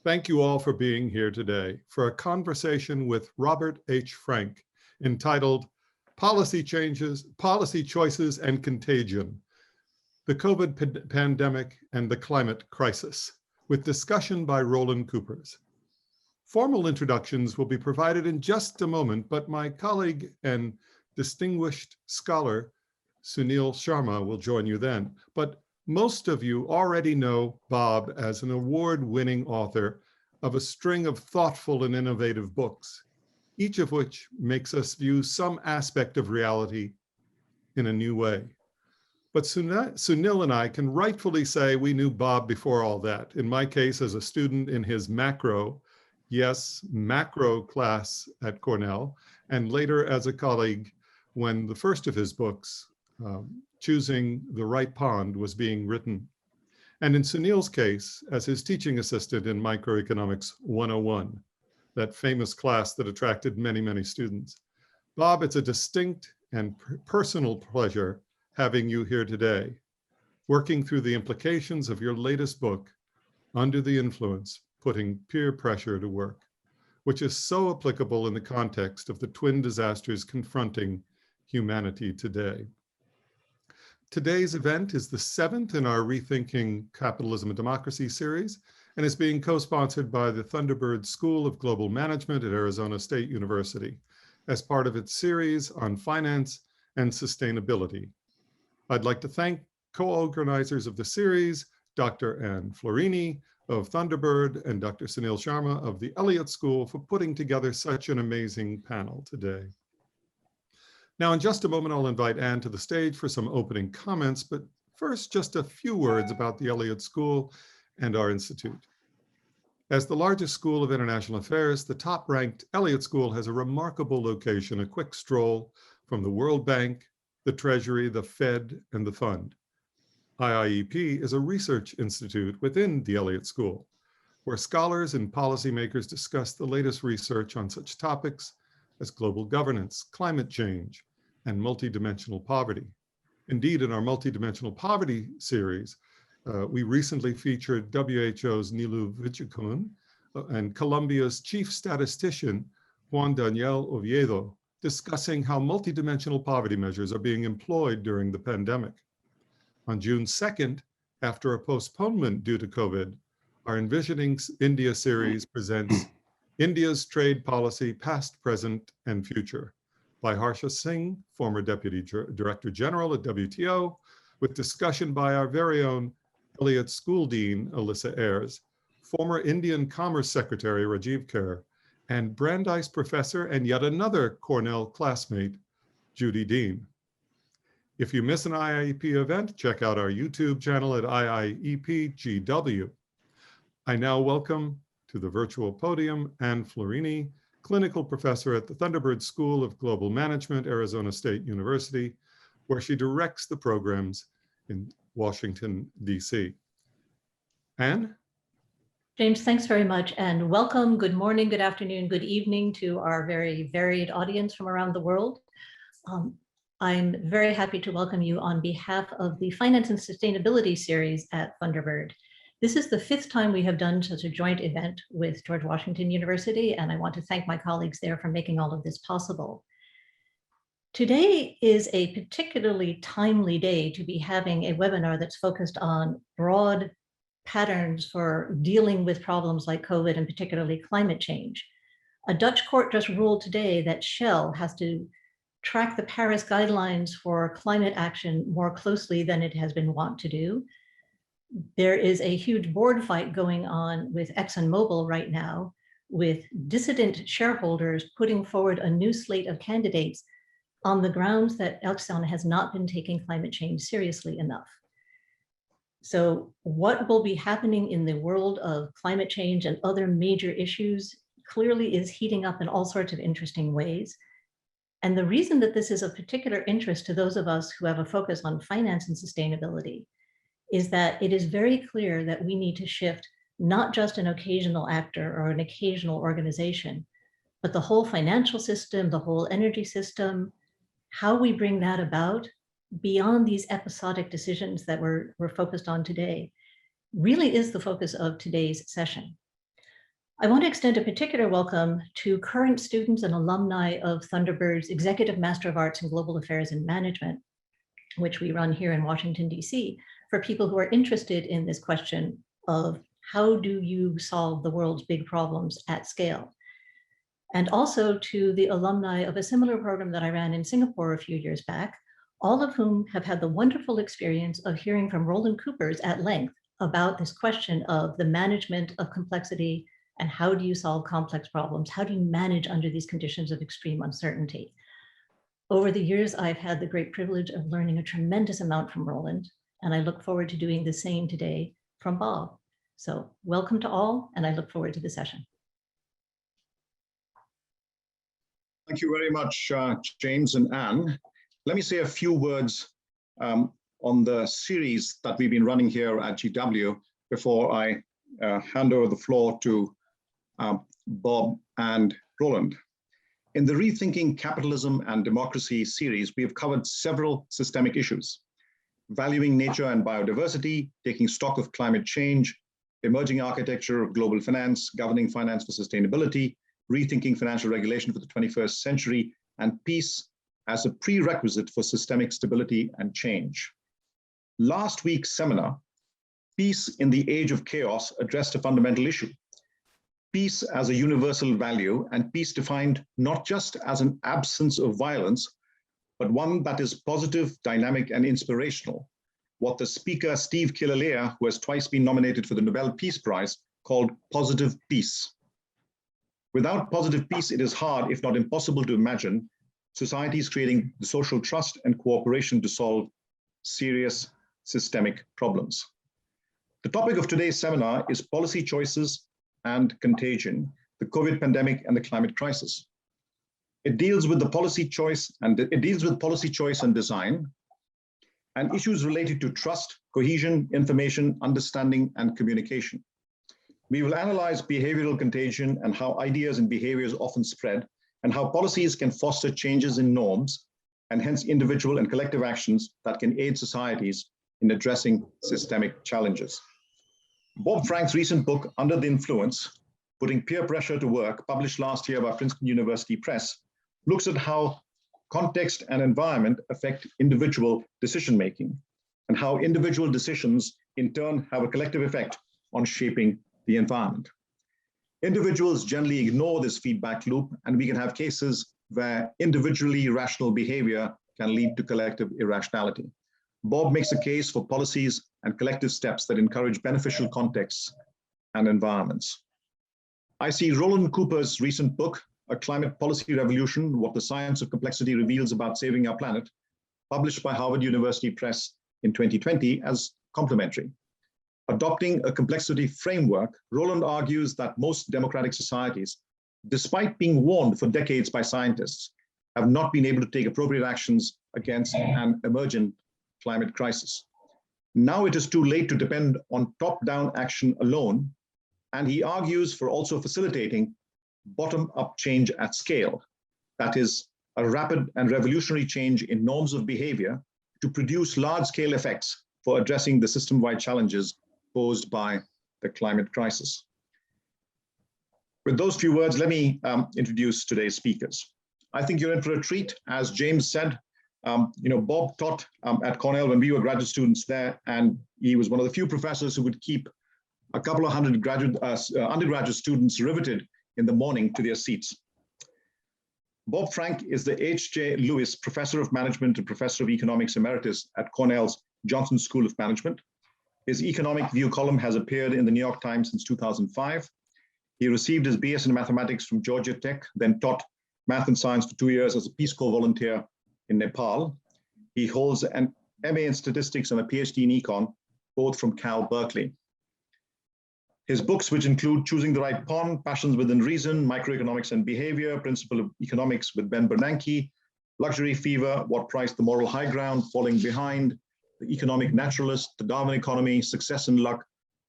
Thank you all for being here today for a conversation with Robert H. Frank entitled Policy Choices and Contagion, the COVID Pandemic and the Climate Crisis, with discussion by Roland Kupers. Formal introductions will be provided in just a moment, but my colleague and distinguished scholar, Sunil Sharma, will join you then. But most of you already know Bob as an award-winning author of a string of thoughtful and innovative books, each of which makes us view some aspect of reality in a new way. But Sunil and I can rightfully say we knew Bob before all that. In my case, as a student in his macro class at Cornell, and later as a colleague when the first of his books, Choosing the Right Pond, was being written. And in Sunil's case, as his teaching assistant in Microeconomics 101, that famous class that attracted many, many students. Bob, it's a distinct and personal pleasure having you here today, working through the implications of your latest book, Under the Influence, Putting Peer Pressure to Work, which is so applicable in the context of the twin disasters confronting humanity today. Today's event is the 7th in our Rethinking Capitalism and Democracy series, and is being co-sponsored by the Thunderbird School of Global Management at Arizona State University as part of its series on finance and sustainability. I'd like to thank co-organizers of the series, Dr. Anne Florini of Thunderbird and Dr. Sunil Sharma of the Elliott School, for putting together such an amazing panel today. Now, in just a moment, I'll invite Anne to the stage for some opening comments, but first, just a few words about the Elliott School and our institute. As the largest school of international affairs, the top-ranked Elliott School has a remarkable location, a quick stroll from the World Bank, the Treasury, the Fed, and the Fund. IIEP is a research institute within the Elliott School, where scholars and policymakers discuss the latest research on such topics as global governance, climate change, and multidimensional poverty. Indeed, in our multidimensional poverty series, we recently featured WHO's Nilu Vichikun and Colombia's chief statistician, Juan Daniel Oviedo, discussing how multidimensional poverty measures are being employed during the pandemic. On June 2nd, after a postponement due to COVID, our Envisioning India series presents India's Trade Policy, Past, Present, and Future by Harsha Singh, former Deputy Director General at WTO, with discussion by our very own Elliott School Dean, Alyssa Ayres, former Indian Commerce Secretary, Rajiv Kher, and Brandeis Professor and yet another Cornell classmate, Judy Dean. If you miss an IIEP event, check out our YouTube channel at IIEP-GW. I now welcome to the virtual podium Anne Florini, clinical professor at the Thunderbird School of Global Management, Arizona State University, where she directs the programs in Washington, D.C. Anne? James, thanks very much, and welcome. Good morning, good afternoon, good evening to our very varied audience from around the world. I'm very happy to welcome you on behalf of the Finance and Sustainability series at Thunderbird. This is the 5th time we have done such a joint event with George Washington University, and I want to thank my colleagues there for making all of this possible. Today is a particularly timely day to be having a webinar that's focused on broad patterns for dealing with problems like COVID and particularly climate change. A Dutch court just ruled today that Shell has to track the Paris guidelines for climate action more closely than it has been wont to do. There is a huge board fight going on with ExxonMobil right now, with dissident shareholders putting forward a new slate of candidates on the grounds that Exxon has not been taking climate change seriously enough. So what will be happening in the world of climate change and other major issues clearly is heating up in all sorts of interesting ways. And the reason that this is of particular interest to those of us who have a focus on finance and sustainability is that it is very clear that we need to shift not just an occasional actor or an occasional organization, but the whole financial system, the whole energy system, how we bring that about beyond these episodic decisions that we're focused on today really is the focus of today's session. I want to extend a particular welcome to current students and alumni of Thunderbird's Executive Master of Arts in Global Affairs and Management, which we run here in Washington, DC, for people who are interested in this question of how do you solve the world's big problems at scale? And also to the alumni of a similar program that I ran in Singapore a few years back, all of whom have had the wonderful experience of hearing from Roland Kupers at length about this question of the management of complexity and how do you solve complex problems? How do you manage under these conditions of extreme uncertainty? Over the years, I've had the great privilege of learning a tremendous amount from Roland, and I look forward to doing the same today from Bob. So welcome to all, and I look forward to the session. Thank you very much, James and Anne. Let me say a few words on the series that we've been running here at GW before I hand over the floor to Bob and Roland. In the Rethinking Capitalism and Democracy series, we have covered several systemic issues: valuing nature and biodiversity, taking stock of climate change, emerging architecture of global finance, governing finance for sustainability, rethinking financial regulation for the 21st century, and peace as a prerequisite for systemic stability and change. Last week's seminar, Peace in the Age of Chaos, addressed a fundamental issue: peace as a universal value, and peace defined not just as an absence of violence, but one that is positive, dynamic, and inspirational. What the speaker, Steve Kilalea, who has twice been nominated for the Nobel Peace Prize, called positive peace. Without positive peace, it is hard, if not impossible, to imagine societies creating the social trust and cooperation to solve serious systemic problems. The topic of today's seminar is Policy Choices and Contagion, the COVID pandemic and the climate crisis. It deals with policy choice and design, and issues related to trust, cohesion, information, understanding, and communication. We will analyze behavioral contagion and how ideas and behaviors often spread, and how policies can foster changes in norms, and hence individual and collective actions that can aid societies in addressing systemic challenges. Bob Frank's recent book, Under the Influence, Putting Peer Pressure to Work, published last year by Princeton University Press, looks at how context and environment affect individual decision-making, and how individual decisions in turn have a collective effect on shaping the environment. Individuals generally ignore this feedback loop, and we can have cases where individually rational behavior can lead to collective irrationality. Bob makes a case for policies and collective steps that encourage beneficial contexts and environments. I see Roland Kupers' recent book, A Climate Policy Revolution: What the Science of Complexity Reveals About Saving Our Planet, published by Harvard University Press in 2020, as complementary. Adopting a complexity framework, Roland argues that most democratic societies, despite being warned for decades by scientists, have not been able to take appropriate actions against an emergent climate crisis. Now it is too late to depend on top-down action alone, and he argues for also facilitating bottom-up change at scale. That is, a rapid and revolutionary change in norms of behavior to produce large-scale effects for addressing the system-wide challenges posed by the climate crisis. With those few words, let me introduce today's speakers. I think you're in for a treat. As James said, Bob taught at Cornell when we were graduate students there, and he was one of the few professors who would keep a couple of hundred undergraduate students riveted in the morning to their seats. Bob Frank is the H.J. Lewis Professor of Management and Professor of Economics Emeritus at Cornell's Johnson School of Management. His Economic View column has appeared in the New York Times since 2005. He received his BS in mathematics from Georgia Tech, then taught math and science for 2 years as a Peace Corps volunteer in Nepal. He holds an MA in statistics and a PhD in econ, both from Cal Berkeley. His books, which include Choosing the Right Pond, Passions Within Reason, Microeconomics and Behavior, Principle of Economics with Ben Bernanke, Luxury Fever, What Priced the Moral High Ground, Falling Behind, The Economic Naturalist, The Darwin Economy, Success and Luck,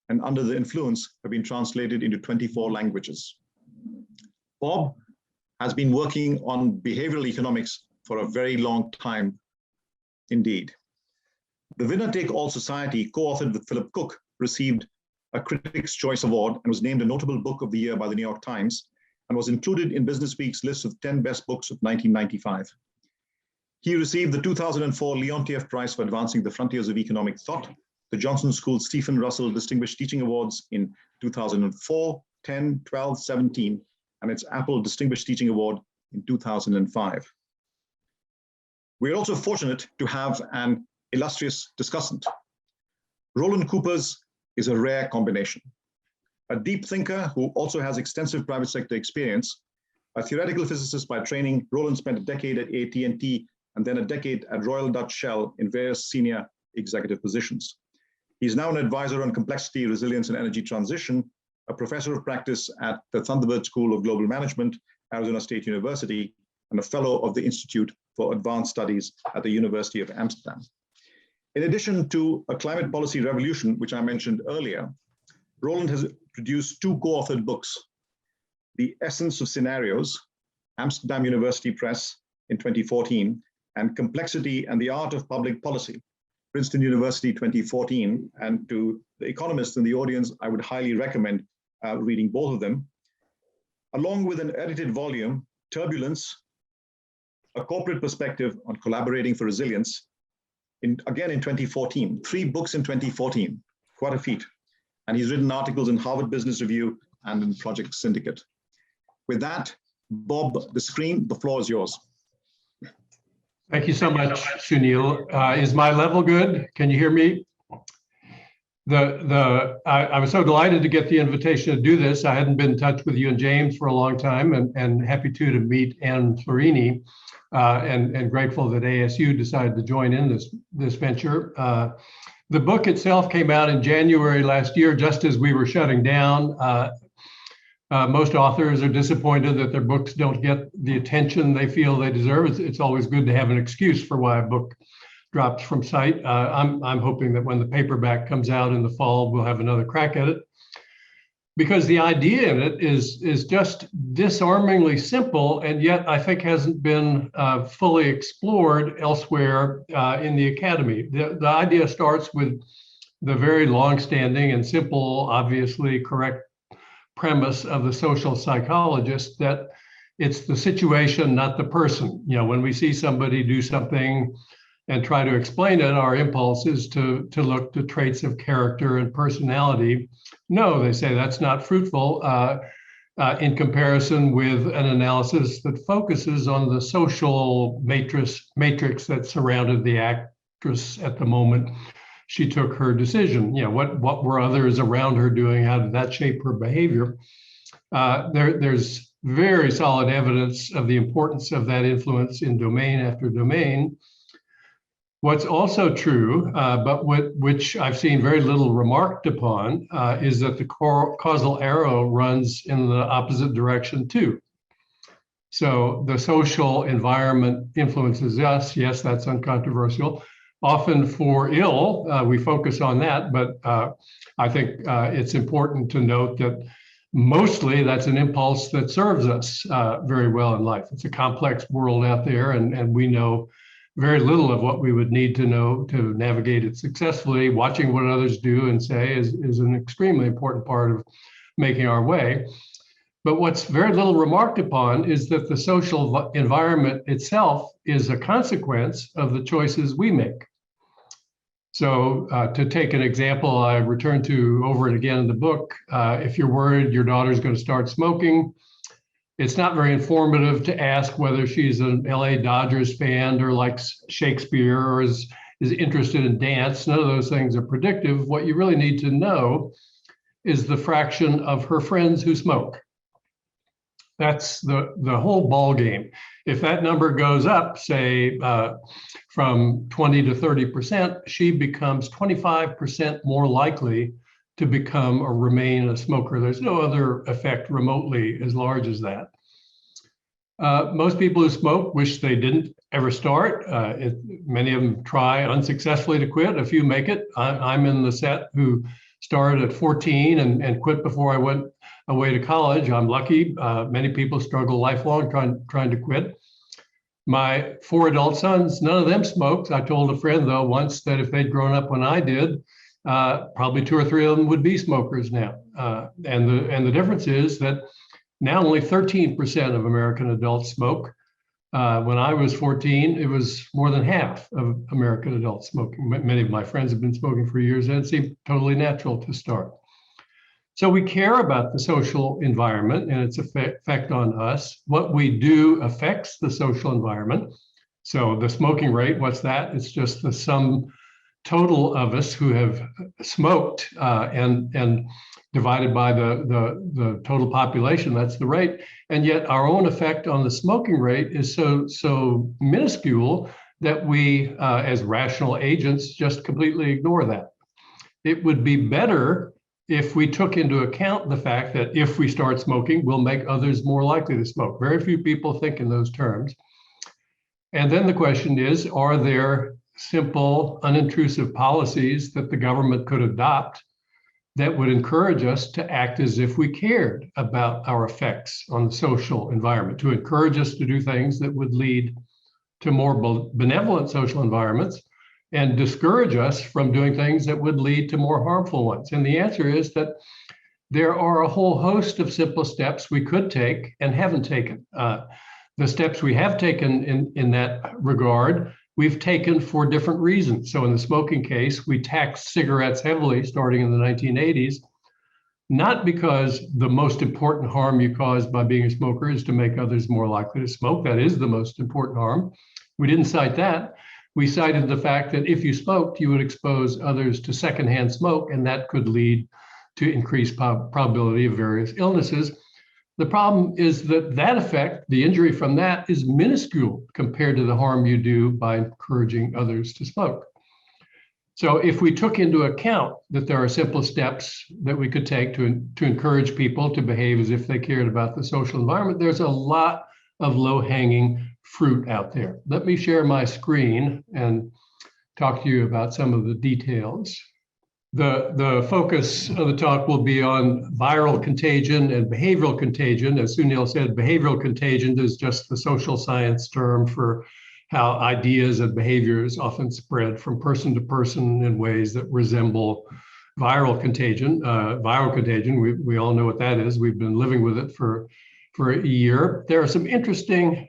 and Under the Influence, have been translated into 24 languages. Bob has been working on behavioral economics for a very long time indeed. The Winner Take All Society, co-authored with Philip Cook, received a Critics' Choice Award and was named a Notable Book of the Year by the New York Times and was included in Business Week's list of 10 best books of 1995. He received the 2004 Leontief Prize for Advancing the Frontiers of Economic Thought, the Johnson School Stephen Russell Distinguished Teaching Awards in 2004, 10, 12, 17, and its Apple Distinguished Teaching Award in 2005. We are also fortunate to have an illustrious discussant. Roland Kupers is a rare combination. A deep thinker who also has extensive private sector experience, a theoretical physicist by training, Roland spent a decade at AT&T and then a decade at Royal Dutch Shell in various senior executive positions. He's now an advisor on complexity, resilience, and energy transition, a professor of practice at the Thunderbird School of Global Management, Arizona State University, and a fellow of the Institute for Advanced Studies at the University of Amsterdam. In addition to A Climate Policy Revolution, which I mentioned earlier, Roland has produced 2 co-authored books, The Essence of Scenarios, Amsterdam University Press in 2014, and Complexity and the Art of Public Policy, Princeton University 2014. And to the economists in the audience, I would highly recommend reading both of them, along with an edited volume, Turbulence, A Corporate Perspective on Collaborating for Resilience, again in 2014, 3 books in 2014, quite a feat. And he's written articles in Harvard Business Review and in Project Syndicate. With that, Bob, the floor is yours. Thank you so much, Sunil. Is my level good? Can you hear me? I was so delighted to get the invitation to do this. I hadn't been in touch with you and James for a long time, and happy to meet Anne Florini, and grateful that ASU decided to join in this venture. The book itself came out in January last year, just as we were shutting down. Most authors are disappointed that their books don't get the attention they feel they deserve. It's always good to have an excuse for why a book drops from sight. I'm hoping that when the paperback comes out in the fall, we'll have another crack at it. Because the idea in it is just disarmingly simple, and yet I think hasn't been fully explored elsewhere in the academy. The idea starts with the very long-standing and simple, obviously correct premise of the social psychologist that it's the situation, not the person. You know, when we see somebody do something and try to explain it, our impulse is to look to traits of character and personality. No, they say that's not fruitful in comparison with an analysis that focuses on the social matrix that surrounded the actress at the moment she took her decision. You know, what were others around her doing? How did that shape her behavior? There's very solid evidence of the importance of that influence in domain after domain. What's also true, but which I've seen very little remarked upon, is that the causal arrow runs in the opposite direction too. So the social environment influences us. Yes, that's uncontroversial. Often for ill, we focus on that, but I think it's important to note that mostly that's an impulse that serves us very well in life. It's a complex world out there, and we know very little of what we would need to know to navigate it successfully. Watching what others do and say is an extremely important part of making our way. But what's very little remarked upon is that the social environment itself is a consequence of the choices we make. So to take an example, I return to over and again in the book, if you're worried your daughter's going to start smoking, it's not very informative to ask whether she's an LA Dodgers fan or likes Shakespeare or is interested in dance. None of those things are predictive. What you really need to know is the fraction of her friends who smoke. That's the whole ball game. If that number goes up, say from 20 to 30%, she becomes 25% more likely to become or remain a smoker. There's no other effect remotely as large as that. Most people who smoke wish they didn't ever start. Many of them try unsuccessfully to quit. A few make it. I'm in the set who started at 14 and quit before I went away to college. I'm lucky. Many people struggle lifelong trying to quit. My 4 adult sons, none of them smoked. I told a friend though once that if they'd grown up when I did, probably 2 or 3 of them would be smokers now. And the difference is that now only 13% of American adults smoke. When I was 14, it was more than half of American adults smoking. Many of my friends have been smoking for years, and it seemed totally natural to start. So we care about the social environment and its effect on us. What we do affects the social environment. So the smoking rate, what's that? It's just the sum total of us who have smoked and divided by the total population, that's the rate. And yet our own effect on the smoking rate is so minuscule that we, as rational agents, just completely ignore that. It would be better if we took into account the fact that if we start smoking, we'll make others more likely to smoke. Very few people think in those terms. And then the question is, are there simple, unintrusive policies that the government could adopt that would encourage us to act as if we cared about our effects on the social environment, to encourage us to do things that would lead to more benevolent social environments and discourage us from doing things that would lead to more harmful ones? And the answer is that there are a whole host of simple steps we could take and haven't taken. The steps we have taken in that regard, we've taken for different reasons. So in the smoking case, we taxed cigarettes heavily starting in the 1980s, not because the most important harm you cause by being a smoker is to make others more likely to smoke. That is the most important harm. We didn't cite that. We cited the fact that if you smoked, you would expose others to secondhand smoke, and that could lead to increased probability of various illnesses. The problem is that that effect, the injury from that, is minuscule compared to the harm you do by encouraging others to smoke. So if we took into account that there are simple steps that we could take to encourage people to behave as if they cared about the social environment, there's a lot of low-hanging fruit out there. Let me share my screen and talk to you about some of the details. The focus of the talk will be on viral contagion and behavioral contagion. As Sunil said, behavioral contagion is just the social science term for how ideas and behaviors often spread from person to person in ways that resemble viral contagion. Viral contagion, we all know what that is. We've been living with it for a year. There are some interesting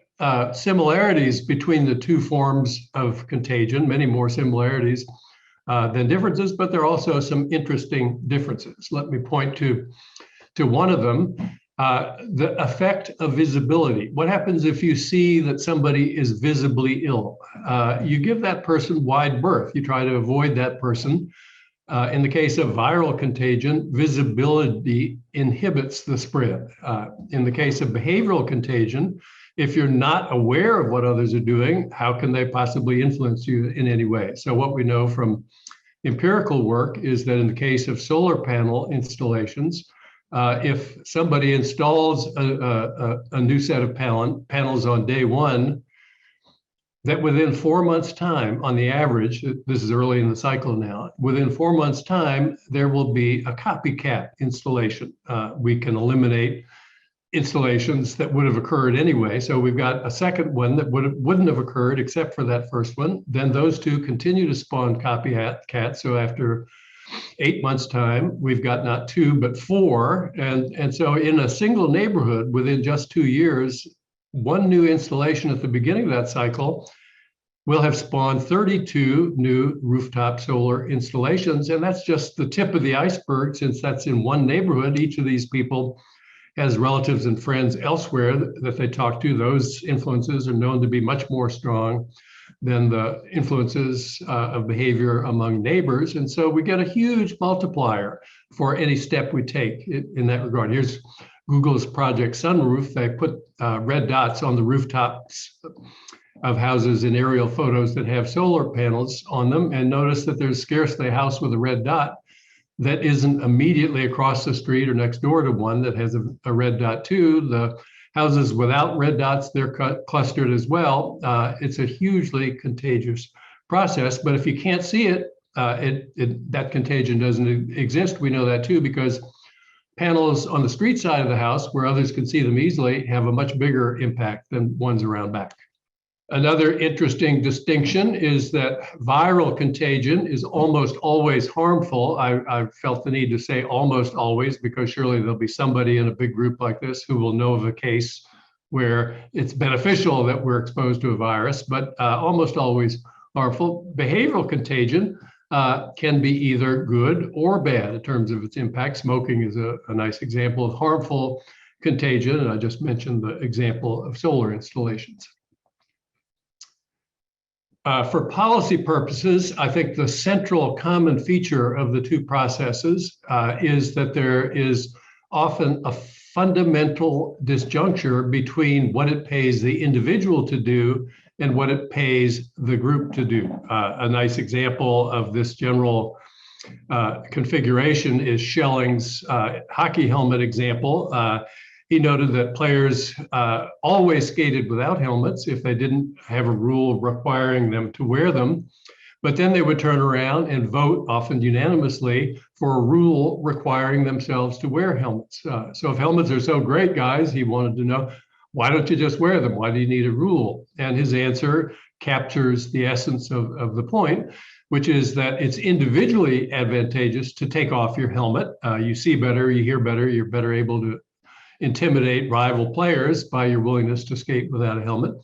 similarities between the two forms of contagion, many more similarities than differences, but there are also some interesting differences. Let me point to one of them, the effect of visibility. What happens if you see that somebody is visibly ill? You give that person wide berth. You try to avoid that person. In the case of viral contagion, visibility inhibits the spread. In the case of behavioral contagion, if you're not aware of what others are doing, how can they possibly influence you in any way? So what we know from empirical work is that in the case of solar panel installations, if somebody installs a new set of panels on day one, that within 4 months' time, on the average, this is early in the cycle now, within 4 months' time, there will be a copycat installation. We can eliminate installations that would have occurred anyway. So we've got a second one that wouldn't have occurred except for that first one. Then those two continue to spawn copycats. So after 8 months' time, we've got not 2, but 4. And so in a single neighborhood, within just 2 years, one new installation at the beginning of that cycle will have spawned 32 new rooftop solar installations. And that's just the tip of the iceberg, since that's in one neighborhood. Each of these people has relatives and friends elsewhere that they talk to. Those influences are known to be much more strong than the influences of behavior among neighbors. And so we get a huge multiplier for any step we take in that regard. Here's Google's Project Sunroof. They put red dots on the rooftops of houses in aerial photos that have solar panels on them, and notice that there's scarcely a house with a red dot that isn't immediately across the street or next door to one that has a red dot too. The houses without red dots, they're clustered as well. It's a hugely contagious process, but if you can't see it, that contagion doesn't exist. We know that too, because panels on the street side of the house where others can see them easily have a much bigger impact than ones around back. Another interesting distinction is that viral contagion is almost always harmful. I felt the need to say almost always because surely there'll be somebody in a big group like this who will know of a case where it's beneficial that we're exposed to a virus, but almost always harmful. Behavioral contagion can be either good or bad in terms of its impact. Smoking is a nice example of harmful contagion, and I just mentioned the example of solar installations. For policy purposes, I think the central common feature of the two processes is that there is often a fundamental disjuncture between what it pays the individual to do and what it pays the group to do. A nice example of this general configuration is Schelling's hockey helmet example. He noted that players always skated without helmets if they didn't have a rule requiring them to wear them, but then they would turn around and vote, often unanimously, for a rule requiring themselves to wear helmets. So if helmets are so great, guys, he wanted to know, why don't you just wear them? Why do you need a rule? And his answer captures the essence of the point, which is that it's individually advantageous to take off your helmet. You see better, you hear better, you're better able to intimidate rival players by your willingness to skate without a helmet.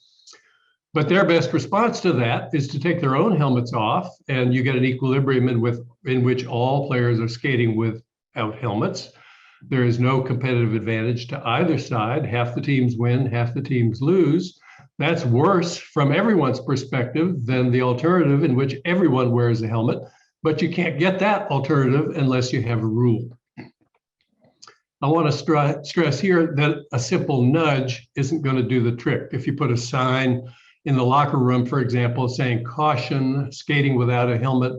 But their best response to that is to take their own helmets off, and you get an equilibrium in which all players are skating without helmets. There is no competitive advantage to either side. Half the teams win, half the teams lose. That's worse from everyone's perspective than the alternative in which everyone wears a helmet, but you can't get that alternative unless you have a rule. I want to stress here that a simple nudge isn't going to do the trick. If you put a sign in the locker room, for example, saying caution, skating without a helmet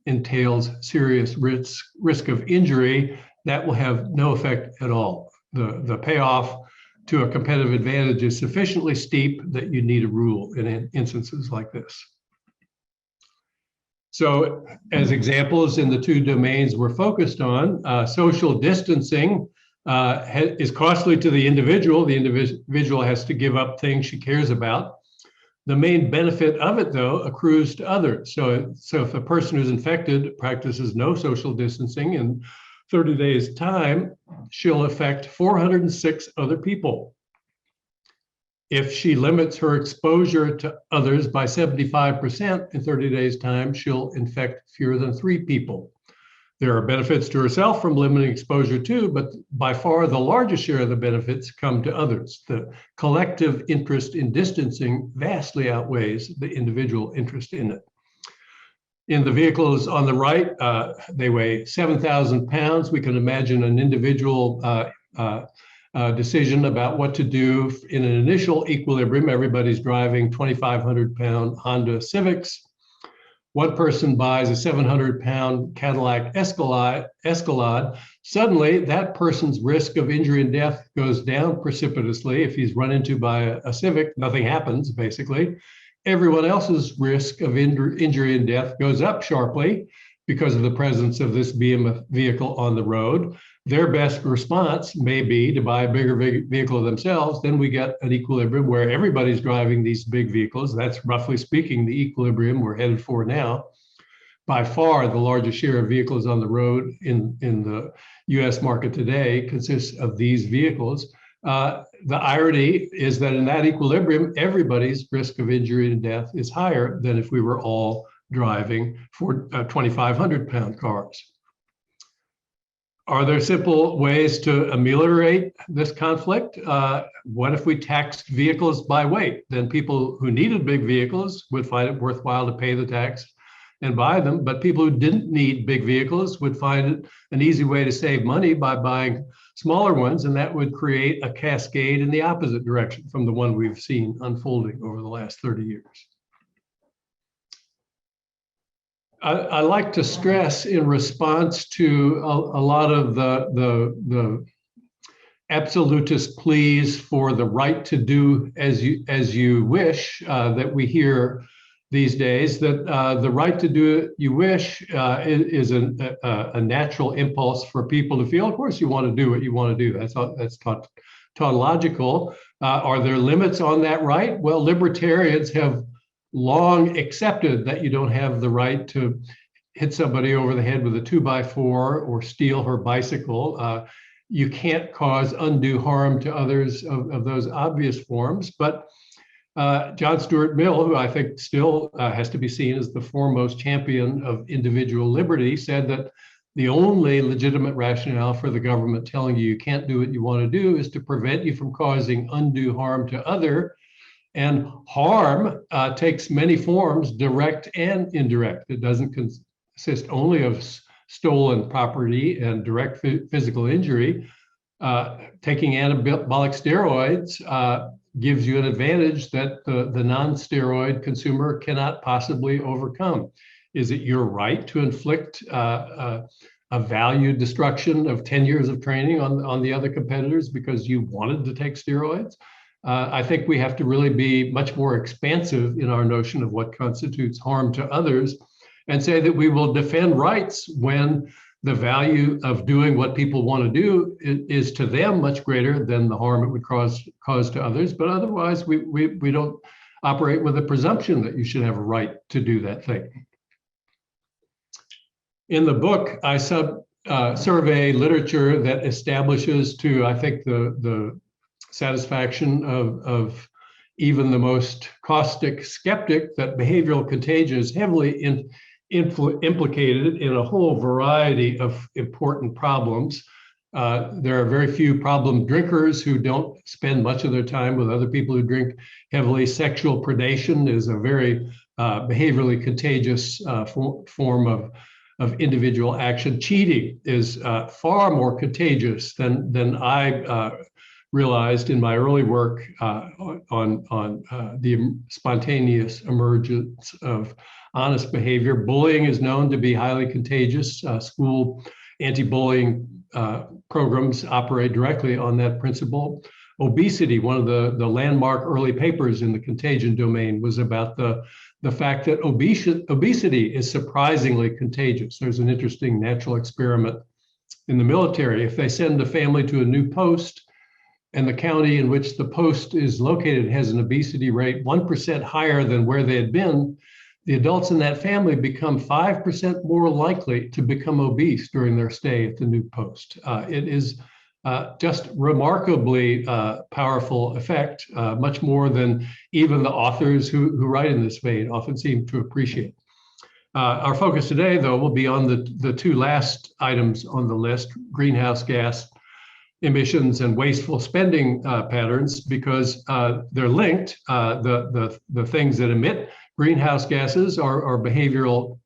entails serious risk of injury, that will have no effect at all. The payoff to a competitive advantage is sufficiently steep that you need a rule in instances like this. So as examples in the two domains we're focused on, social distancing is costly to the individual. The individual has to give up things she cares about. The main benefit of it, though, accrues to others. So if a person who's infected practices no social distancing in 30 days' time, she'll affect 406 other people. If she limits her exposure to others by 75% in 30 days' time, she'll infect fewer than 3 people. There are benefits to herself from limiting exposure too, but by far the largest share of the benefits come to others. The collective interest in distancing vastly outweighs the individual interest in it. In the vehicles on the right, they weigh 7,000 pounds. We can imagine an individual decision about what to do in an initial equilibrium. Everybody's driving 2,500-pound Honda Civics. One person buys a 700-pound Cadillac Escalade. Suddenly, that person's risk of injury and death goes down precipitously. If he's run into by a Civic, nothing happens, basically. Everyone else's risk of injury and death goes up sharply because of the presence of this behemoth vehicle on the road. Their best response may be to buy a bigger vehicle themselves. Then we get an equilibrium where everybody's driving these big vehicles. That's roughly speaking the equilibrium we're headed for now. By far, the largest share of vehicles on the road in the US market today consists of these vehicles. The irony is that in that equilibrium, everybody's risk of injury and death is higher than if we were all driving for 2,500-pound cars. Are there simple ways to ameliorate this conflict? What if we taxed vehicles by weight? Then people who needed big vehicles would find it worthwhile to pay the tax and buy them, but people who didn't need big vehicles would find it an easy way to save money by buying smaller ones, and that would create a cascade in the opposite direction from the one we've seen unfolding over the last 30 years. I like to stress in response to a lot of the absolutist pleas for the right to do as you wish that we hear these days, that the right to do it you wish is a natural impulse for people to feel. Of course, you want to do what you want to do. That's tautological. Are there limits on that right? Well, libertarians have long accepted that you don't have the right to hit somebody over the head with a 2x4 or steal her bicycle. You can't cause undue harm to others of those obvious forms. But John Stuart Mill, who I think still has to be seen as the foremost champion of individual liberty, said that the only legitimate rationale for the government telling you can't do what you want to do is to prevent you from causing undue harm to other. And harm takes many forms, direct and indirect. It doesn't consist only of stolen property and direct physical injury. Taking anabolic steroids gives you an advantage that the non-steroid consumer cannot possibly overcome. Is it your right to inflict a value destruction of 10 years of training on the other competitors because you wanted to take steroids? I think we have to really be much more expansive in our notion of what constitutes harm to others and say that we will defend rights when the value of doing what people want to do is to them much greater than the harm it would cause to others. But otherwise, we don't operate with a presumption that you should have a right to do that thing. In the book, I survey literature that establishes to, I think, the satisfaction of even the most caustic skeptic that behavioral contagion is heavily implicated in a whole variety of important problems. There are very few problem drinkers who don't spend much of their time with other people who drink heavily. Sexual predation is a very behaviorally contagious form of individual action. Cheating is far more contagious than I realized in my early work on the spontaneous emergence of honest behavior. Bullying is known to be highly contagious. School anti-bullying programs operate directly on that principle. Obesity, one of the landmark early papers in the contagion domain, was about the fact that obesity is surprisingly contagious. There's an interesting natural experiment in the military. If they send a family to a new post and the county in which the post is located has an obesity rate 1% higher than where they had been, the adults in that family become 5% more likely to become obese during their stay at the new post. It is just remarkably powerful effect, much more than even the authors who write in this vein often seem to appreciate. Our focus today, though, will be on the two last items on the list, greenhouse gas emissions and wasteful spending patterns, because they're linked. The things that emit greenhouse gases are behaviorally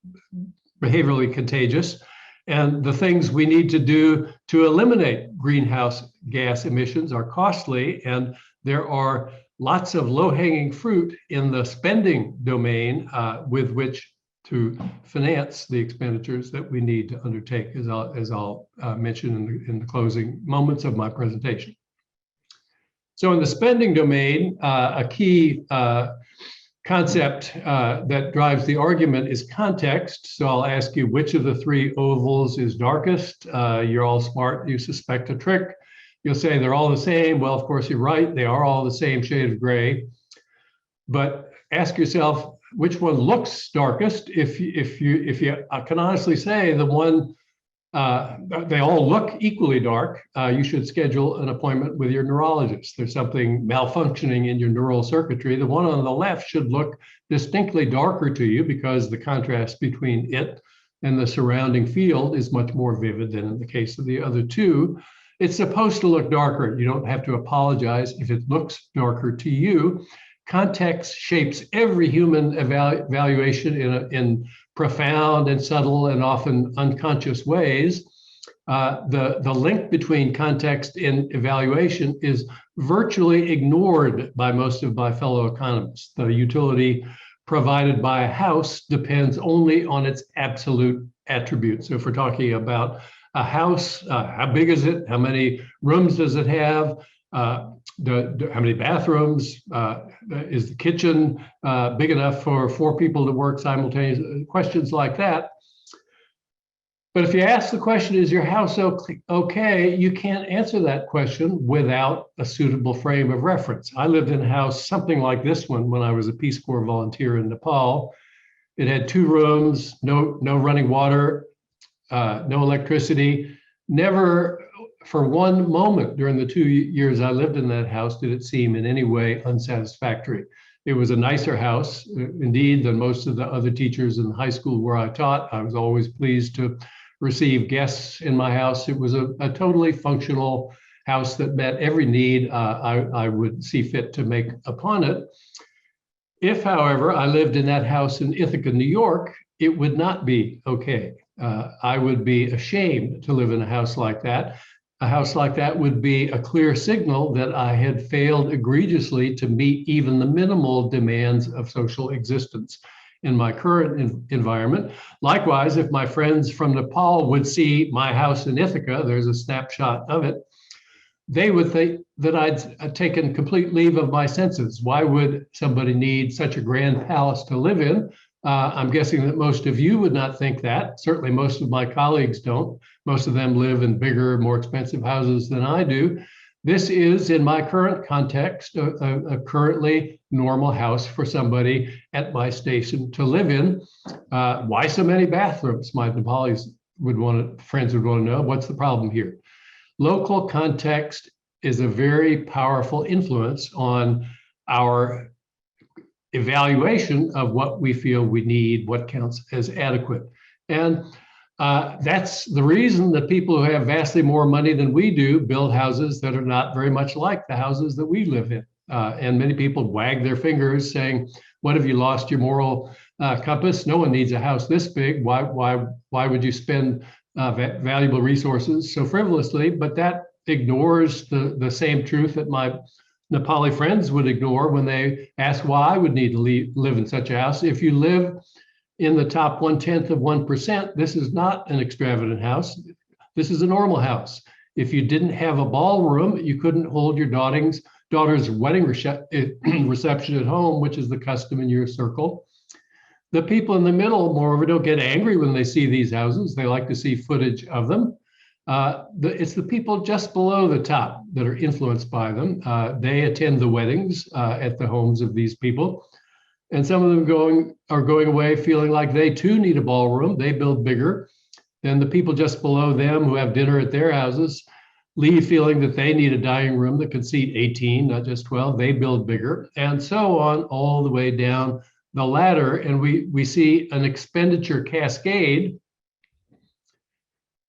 contagious, and the things we need to do to eliminate greenhouse gas emissions are costly, and there are lots of low-hanging fruit in the spending domain with which to finance the expenditures that we need to undertake, as I'll mention in the closing moments of my presentation. So in the spending domain, a key concept that drives the argument is context. So I'll ask you which of the three ovals is darkest. You're all smart, you suspect a trick. You'll say they're all the same. Well, of course, you're right. They are all the same shade of gray. But ask yourself, which one looks darkest? If you can honestly say the one, they all look equally dark, you should schedule an appointment with your neurologist. There's something malfunctioning in your neural circuitry. The one on the left should look distinctly darker to you because the contrast between it and the surrounding field is much more vivid than in the case of the other two. It's supposed to look darker. You don't have to apologize if it looks darker to you. Context shapes every human evaluation in profound and subtle and often unconscious ways. The link between context and evaluation is virtually ignored by most of my fellow economists. The utility provided by a house depends only on its absolute attributes. So if we're talking about a house, how big is it? How many rooms does it have? How many bathrooms? Is the kitchen big enough for 4 people to work simultaneously? Questions like that. But if you ask the question, is your house okay? You can't answer that question without a suitable frame of reference. I lived in a house something like this one when I was a Peace Corps volunteer in Nepal. It had 2 rooms, no running water, no electricity. Never for one moment during the 2 years I lived in that house did it seem in any way unsatisfactory. It was a nicer house, indeed, than most of the other teachers in the high school where I taught. I was always pleased to receive guests in my house. It was a totally functional house that met every need I would see fit to make upon it. If, however, I lived in that house in Ithaca, New York, it would not be okay. I would be ashamed to live in a house like that. A house like that would be a clear signal that I had failed egregiously to meet even the minimal demands of social existence in my current environment. Likewise, if my friends from Nepal would see my house in Ithaca, there's a snapshot of it, they would think that I'd taken complete leave of my senses. Why would somebody need such a grand palace to live in? I'm guessing that most of you would not think that. Certainly most of my colleagues don't. Most of them live in bigger, more expensive houses than I do. This is, in my current context, a currently normal house for somebody at my station to live in. Why so many bathrooms? My Nepalis friends would want to know. What's the problem here? Local context is a very powerful influence on our evaluation of what we feel we need, what counts as adequate. And that's the reason that people who have vastly more money than we do build houses that are not very much like the houses that we live in. And many people wag their fingers saying, what have you lost your moral compass? No one needs a house this big. Why would you spend valuable resources so frivolously? But that ignores the same truth that my Nepali friends would ignore when they ask why I would need to live in such a house. If you live in the top 1/10 of 1%, this is not an extravagant house. This is a normal house. If you didn't have a ballroom, you couldn't hold your daughter's wedding reception at home, which is the custom in your circle. The people in the middle, moreover, don't get angry when they see these houses. They like to see footage of them. It's the people just below the top that are influenced by them. They attend the weddings at the homes of these people. And some of them are going away feeling like they too need a ballroom. They build bigger. Then the people just below them who have dinner at their houses leave feeling that they need a dining room that can seat 18, not just 12. They build bigger, and so on all the way down the ladder. And we see an expenditure cascade.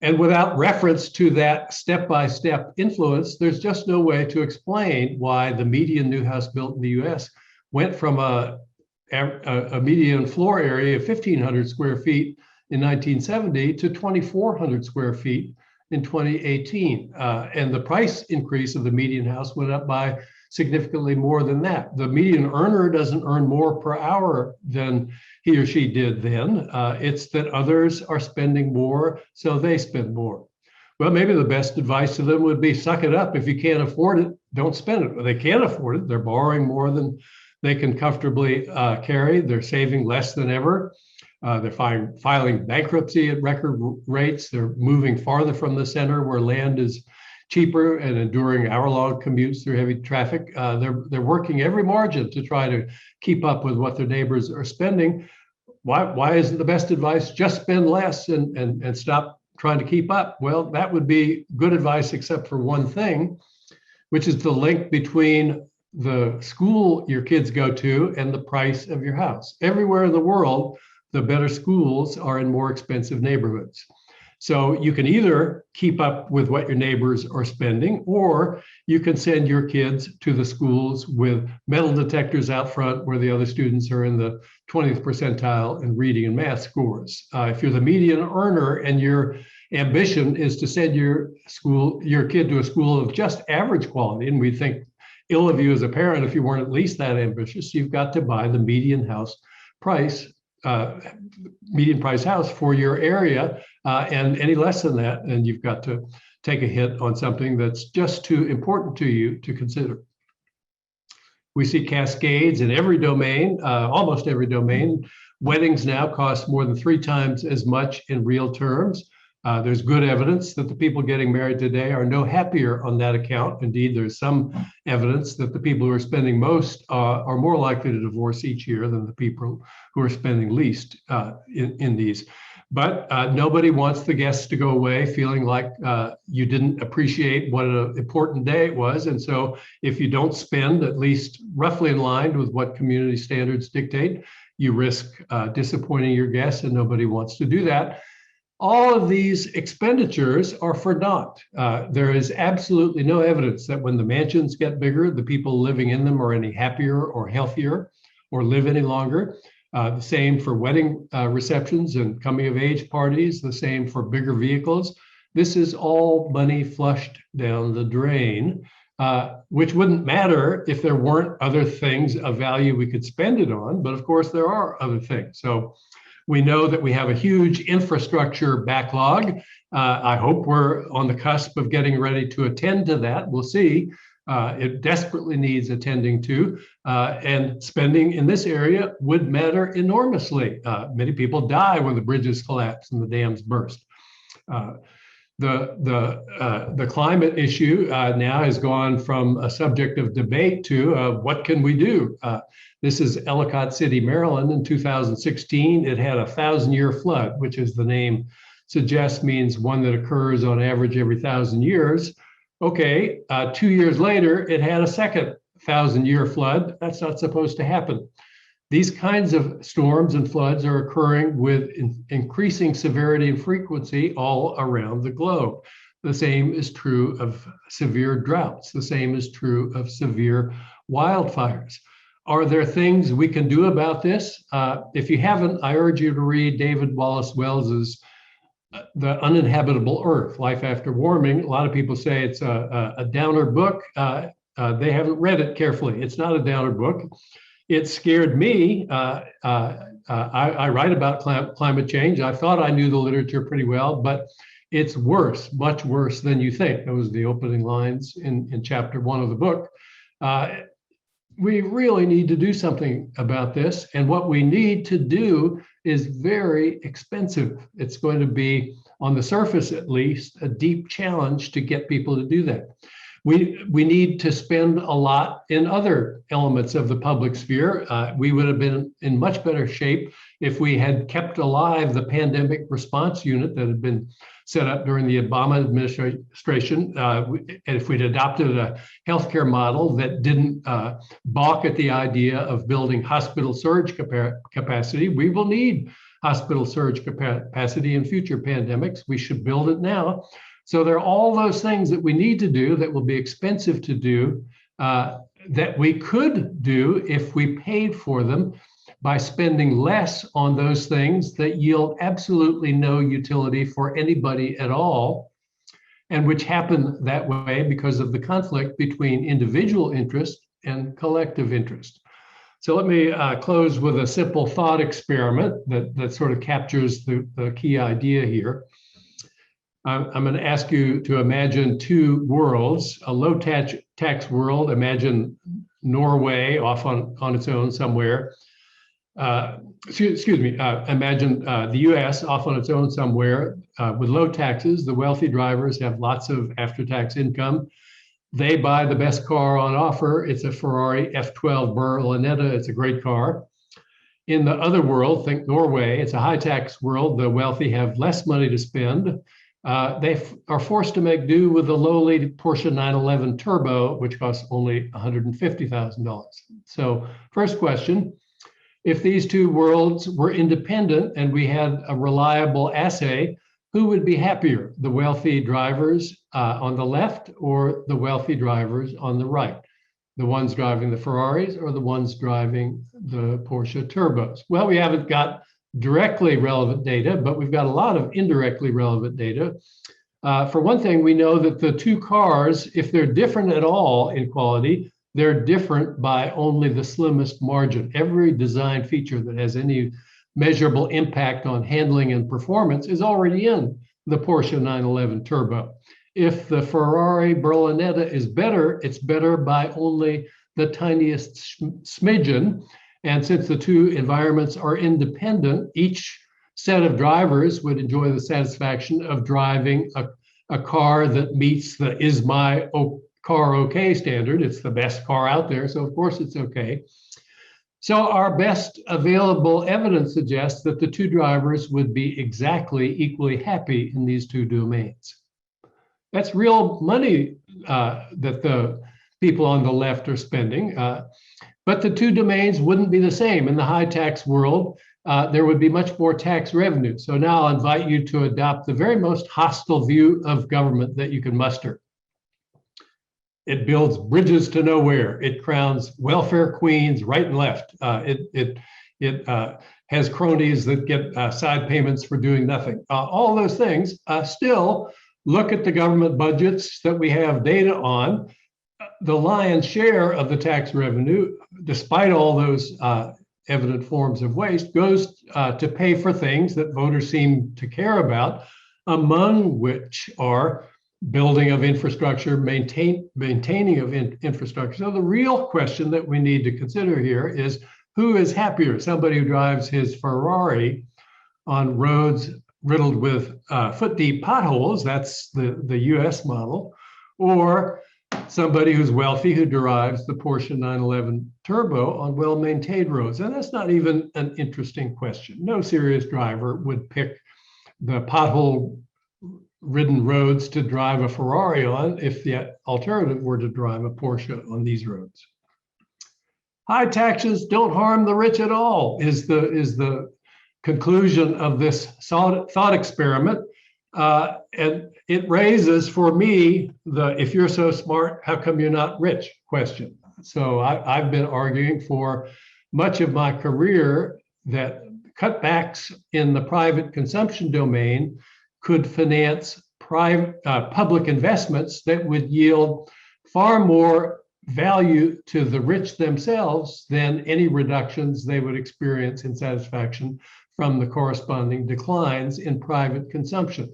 And without reference to that step-by-step influence, there's just no way to explain why the median new house built in the US went from a median floor area of 1,500 square feet in 1970 to 2,400 square feet in 2018. And the price increase of the median house went up by significantly more than that. The median earner doesn't earn more per hour than he or she did then. It's that others are spending more, so they spend more. Well, maybe the best advice to them would be suck it up. If you can't afford it, don't spend it. Well, they can't afford it. They're borrowing more than they can comfortably carry. They're saving less than ever. They're filing bankruptcy at record rates. They're moving farther from the center where land is cheaper and enduring hour-long commutes through heavy traffic. They're working every margin to try to keep up with what their neighbors are spending. Why isn't the best advice just spend less and stop trying to keep up? Well, that would be good advice except for one thing, which is the link between the school your kids go to and the price of your house. Everywhere in the world, the better schools are in more expensive neighborhoods. So you can either keep up with what your neighbors are spending, or you can send your kids to the schools with metal detectors out front where the other students are in the 20th percentile in reading and math scores. If you're the median earner and your ambition is to send your kid to a school of just average quality, and we think ill of you as a parent if you weren't at least that ambitious, you've got to buy the median price house for your area, and any less than that, and you've got to take a hit on something that's just too important to you to consider. We see cascades in every domain, almost every domain. Weddings now cost more than 3 times as much in real terms. There's good evidence that the people getting married today are no happier on that account. Indeed, there's some evidence that the people who are spending most are more likely to divorce each year than the people who are spending least in these. But nobody wants the guests to go away feeling like you didn't appreciate what an important day it was. And so if you don't spend at least roughly in line with what community standards dictate, you risk disappointing your guests, and nobody wants to do that. All of these expenditures are for naught. There is absolutely no evidence that when the mansions get bigger, the people living in them are any happier or healthier or live any longer. The same for wedding receptions and coming of age parties, the same for bigger vehicles. This is all money flushed down the drain, which wouldn't matter if there weren't other things of value we could spend it on, but of course there are other things. So we know that we have a huge infrastructure backlog. I hope we're on the cusp of getting ready to attend to that. We'll see. It desperately needs attending to, and spending in this area would matter enormously. Many people die when the bridges collapse and the dams burst. The climate issue now has gone from a subject of debate to what can we do? This is Ellicott City, Maryland in 2016. It had a 1,000-year flood, which, as the name suggests, means one that occurs on average every 1,000 years. Okay, 2 years later, it had a second 1,000-year flood. That's not supposed to happen. These kinds of storms and floods are occurring with increasing severity and frequency all around the globe. The same is true of severe droughts. The same is true of severe wildfires. Are there things we can do about this? If you haven't, I urge you to read David Wallace Wells's The Uninhabitable Earth, Life After Warming. A lot of people say it's a downer book. They haven't read it carefully. It's not a downer book. It scared me. I write about climate change. I thought I knew the literature pretty well, but it's worse, much worse than you think. Those are the opening lines in chapter 1 of the book. We really need to do something about this. And what we need to do is very expensive. It's going to be, on the surface at least, a deep challenge to get people to do that. We need to spend a lot in other elements of the public sphere. We would have been in much better shape if we had kept alive the pandemic response unit that had been set up during the Obama administration. And if we'd adopted a healthcare model that didn't balk at the idea of building hospital surge capacity, we will need hospital surge capacity in future pandemics. We should build it now. So there are all those things that we need to do that will be expensive to do, that we could do if we paid for them by spending less on those things that yield absolutely no utility for anybody at all, and which happen that way because of the conflict between individual interest and collective interest. So let me close with a simple thought experiment that sort of captures the key idea here. I'm going to ask you to imagine two worlds: a low tax world. Imagine Norway off on its own somewhere. Imagine the US off on its own somewhere with low taxes. The wealthy drivers have lots of after-tax income. They buy the best car on offer. It's a Ferrari F12 Berlinetta. It's a great car. In the other world, think Norway. It's a high-tax world. The wealthy have less money to spend. They are forced to make do with the lowly Porsche 911 Turbo, which costs only $150,000. So first question, if these two worlds were independent and we had a reliable assay, who would be happier, the wealthy drivers on the left or the wealthy drivers on the right? The ones driving the Ferraris or the ones driving the Porsche Turbos? Well, we haven't got directly relevant data, but we've got a lot of indirectly relevant data. For one thing, we know that the two cars, if they're different at all in quality, they're different by only the slimmest margin. Every design feature that has any measurable impact on handling and performance is already in the Porsche 911 Turbo. If the Ferrari Berlinetta is better, it's better by only the tiniest smidgen. And since the two environments are independent, each set of drivers would enjoy the satisfaction of driving a car that meets the "is my car okay" standard. It's the best car out there, so of course it's okay. So our best available evidence suggests that the two drivers would be exactly equally happy in these two domains. That's real money that the people on the left are spending, but the two domains wouldn't be the same. In the high tax world, there would be much more tax revenue. So now I'll invite you to adopt the very most hostile view of government that you can muster. It builds bridges to nowhere. It crowns welfare queens right and left. It has cronies that get side payments for doing nothing. All those things. Still, look at the government budgets that we have data on. The lion's share of the tax revenue, despite all those evident forms of waste, goes to pay for things that voters seem to care about, among which are building of infrastructure, maintaining of infrastructure. So the real question that we need to consider here is, who is happier? Somebody who drives his Ferrari on roads riddled with foot-deep potholes, that's the US model, or somebody who's wealthy who drives the Porsche 911 Turbo on well-maintained roads? And that's not even an interesting question. No serious driver would pick the pothole-ridden roads to drive a Ferrari on if the alternative were to drive a Porsche on these roads. High taxes don't harm the rich at all, is the conclusion of this thought experiment. And it raises for me the "if you're so smart, how come you're not rich" question. So I've been arguing for much of my career that cutbacks in the private consumption domain could finance public investments that would yield far more value to the rich themselves than any reductions they would experience in satisfaction from the corresponding declines in private consumption.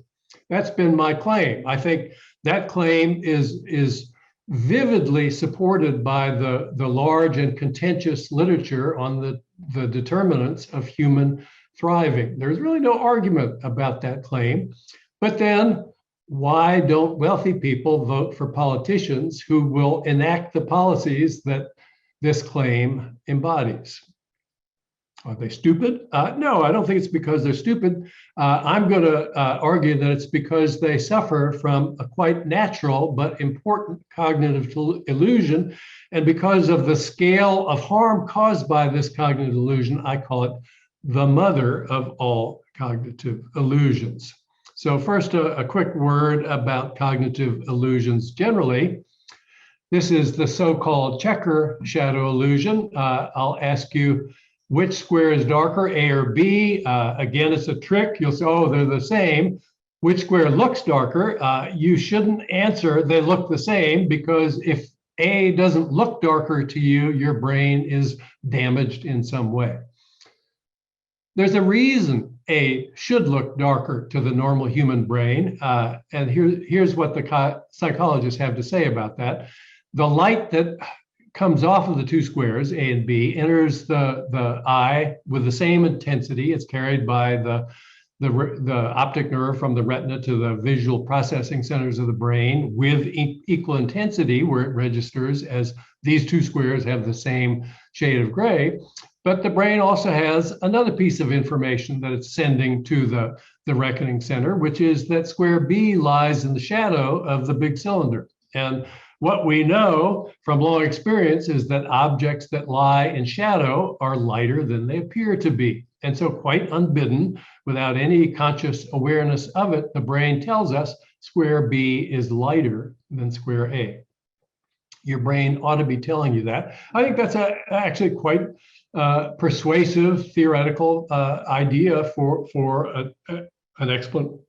That's been my claim. I think that claim is vividly supported by the large and contentious literature on the determinants of human thriving. There's really no argument about that claim. But then, why don't wealthy people vote for politicians who will enact the policies that this claim embodies? Are they stupid? No, I don't think it's because they're stupid. I'm going to argue that it's because they suffer from a quite natural but important cognitive illusion. And because of the scale of harm caused by this cognitive illusion, I call it the mother of all cognitive illusions. So first, a quick word about cognitive illusions generally. This is the so-called checker shadow illusion. I'll ask you, which square is darker, A or B? Again, it's a trick. You'll say, oh, they're the same. Which square looks darker? You shouldn't answer they look the same, because if A doesn't look darker to you, your brain is damaged in some way. There's a reason A should look darker to the normal human brain. And here's what the psychologists have to say about that. The light that comes off of the two squares, A and B, enters the eye with the same intensity. It's carried by the optic nerve from the retina to the visual processing centers of the brain with equal intensity, where it registers as these two squares have the same shade of gray. But the brain also has another piece of information that it's sending to the reckoning center, which is that square B lies in the shadow of the big cylinder. And what we know from long experience is that objects that lie in shadow are lighter than they appear to be. And so, quite unbidden, without any conscious awareness of it, the brain tells us square B is lighter than square A. Your brain ought to be telling you that. I think that's actually quite persuasive theoretical idea for an explanation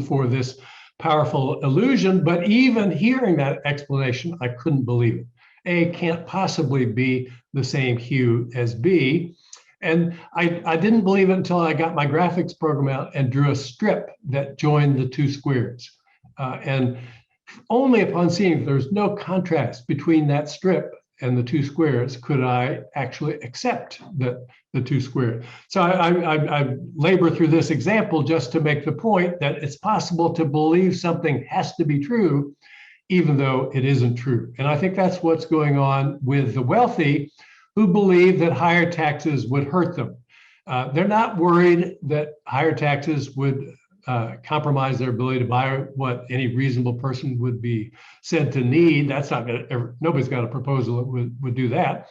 for this powerful illusion. But even hearing that explanation, I couldn't believe it. A can't possibly be the same hue as B. And I didn't believe it until I got my graphics program out and drew a strip that joined the two squares. And only upon seeing there's no contrast between that strip and the 2 squares, could I actually accept the 2 squares? So I labor through this example just to make the point that it's possible to believe something has to be true, even though it isn't true. And I think that's what's going on with the wealthy who believe that higher taxes would hurt them. They're not worried that higher taxes would compromise their ability to buy what any reasonable person would be said to need. That's not going to, nobody's got a proposal that would do that.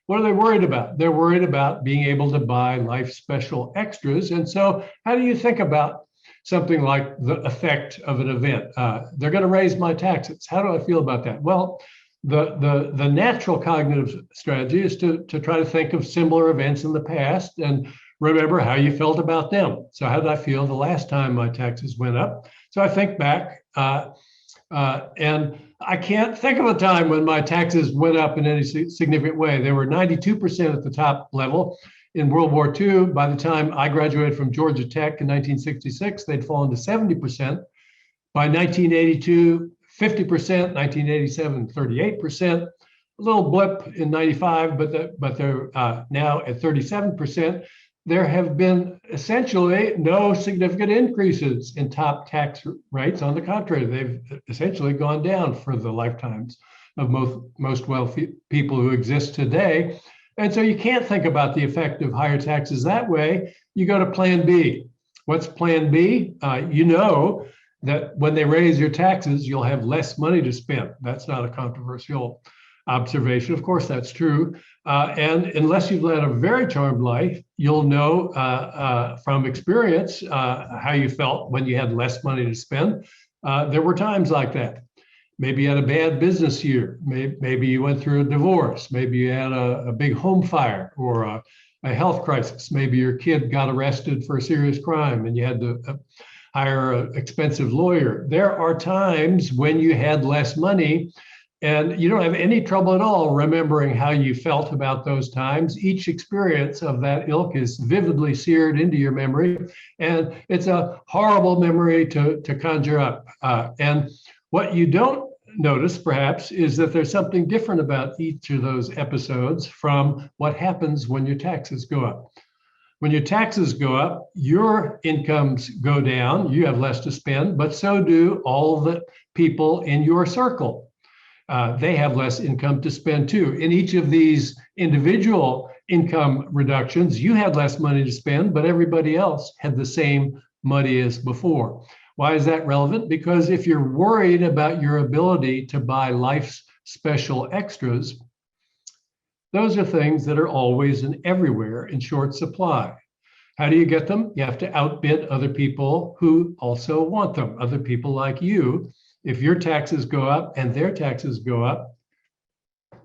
What are they worried about? They're worried about being able to buy life special extras. And so how do you think about something like the effect of an event? They're going to raise my taxes. How do I feel about that? Well, the natural cognitive strategy is to try to think of similar events in the past and remember how you felt about them. So how did I feel the last time my taxes went up? So I think back, and I can't think of a time when my taxes went up in any significant way. They were 92% at the top level in World War II. By the time I graduated from Georgia Tech in 1966, they'd fallen to 70%. By 1982, 50%, 1987, 38%. A little blip in 95, but they're now at 37%. There have been essentially no significant increases in top tax rates. On the contrary, they've essentially gone down for the lifetimes of most wealthy people who exist today. And so you can't think about the effect of higher taxes that way. You go to plan B. What's plan B? You know that when they raise your taxes, you'll have less money to spend. That's not a controversial observation. Of course, that's true. And unless you've led a very charmed life, you'll know from experience how you felt when you had less money to spend. There were times like that. Maybe you had a bad business year. Maybe you went through a divorce. Maybe you had a big home fire or a health crisis. Maybe your kid got arrested for a serious crime and you had to hire an expensive lawyer. There are times when you had less money and you don't have any trouble at all remembering how you felt about those times. Each experience of that ilk is vividly seared into your memory, and it's a horrible memory to conjure up. And what you don't notice, perhaps, is that there's something different about each of those episodes from what happens when your taxes go up. When your taxes go up, your incomes go down, you have less to spend, but so do all the people in your circle. They have less income to spend too. In each of these individual income reductions, you had less money to spend, but everybody else had the same money as before. Why is that relevant? Because if you're worried about your ability to buy life's special extras, those are things that are always and everywhere in short supply. How do you get them? You have to outbid other people who also want them, other people like you. If your taxes go up and their taxes go up,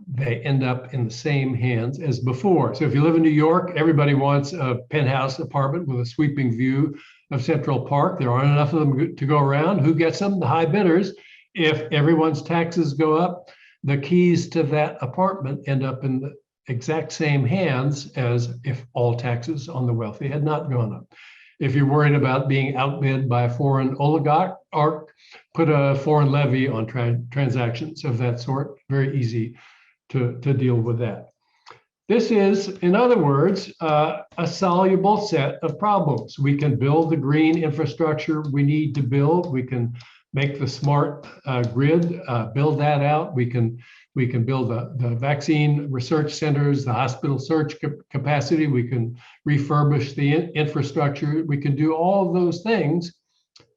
they end up in the same hands as before. So if you live in New York, everybody wants a penthouse apartment with a sweeping view of Central Park. There aren't enough of them to go around. Who gets them? The high bidders. If everyone's taxes go up, the keys to that apartment end up in the exact same hands as if all taxes on the wealthy had not gone up. If you're worried about being outbid by a foreign oligarch, put a foreign levy on transactions of that sort. Very easy to deal with that. This is, in other words, a soluble set of problems. We can build the green infrastructure we need to build. We can make the smart grid, build that out. We can build the vaccine research centers, the hospital search capacity. We can refurbish the infrastructure. We can do all of those things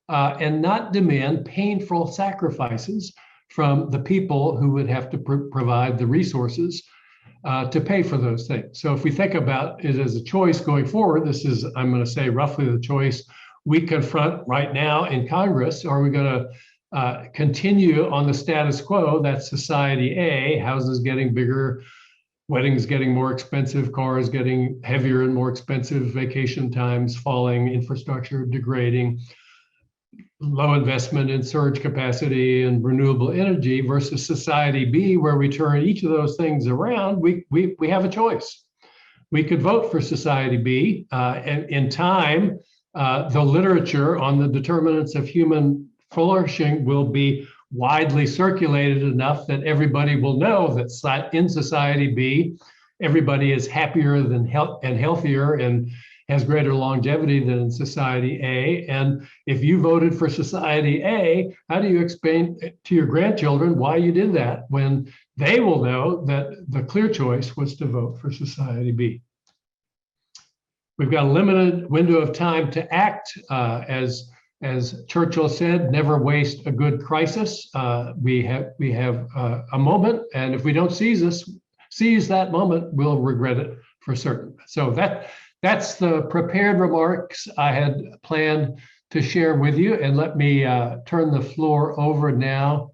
and not demand painful sacrifices from the people who would have to provide the resources to pay for those things. So if we think about it as a choice going forward, this is, I'm going to say, roughly the choice we confront right now in Congress. Are we going to continue on the status quo? That's society A, houses getting bigger, weddings getting more expensive, cars getting heavier and more expensive, vacation times falling, infrastructure degrading, low investment in surge capacity and renewable energy, versus society B, where we turn each of those things around. We have a choice. We could vote for society B, and in time, the literature on the determinants of human flourishing will be widely circulated enough that everybody will know that in society B, everybody is happier than and healthier and has greater longevity than in society A. And if you voted for society A, how do you explain to your grandchildren why you did that when they will know that the clear choice was to vote for society B? We've got a limited window of time to act. As Churchill said, never waste a good crisis. We have a moment, and if we don't seize that moment, we'll regret it for certain. So that's the prepared remarks I had planned to share with you. And let me turn the floor over now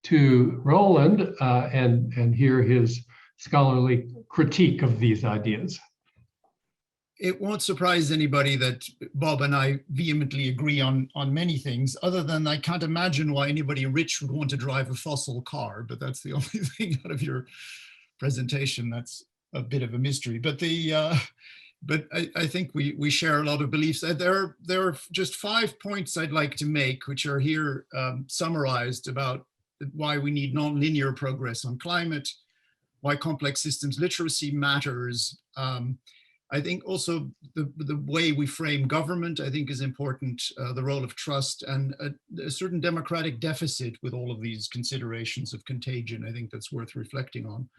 to Roland and hear his scholarly critique of these ideas. It won't surprise anybody that Bob and I vehemently agree on many things, other than I can't imagine why anybody rich would want to drive a fossil car, but that's the only thing out of your presentation that's a bit of a mystery. But I think we share a lot of beliefs. There are just 5 points I'd like to make, which are here summarized about why we need nonlinear progress on climate, why complex systems literacy matters. I think also the way we frame government, I think, is important, the role of trust and a certain democratic deficit with all of these considerations of contagion. I think that's worth reflecting on.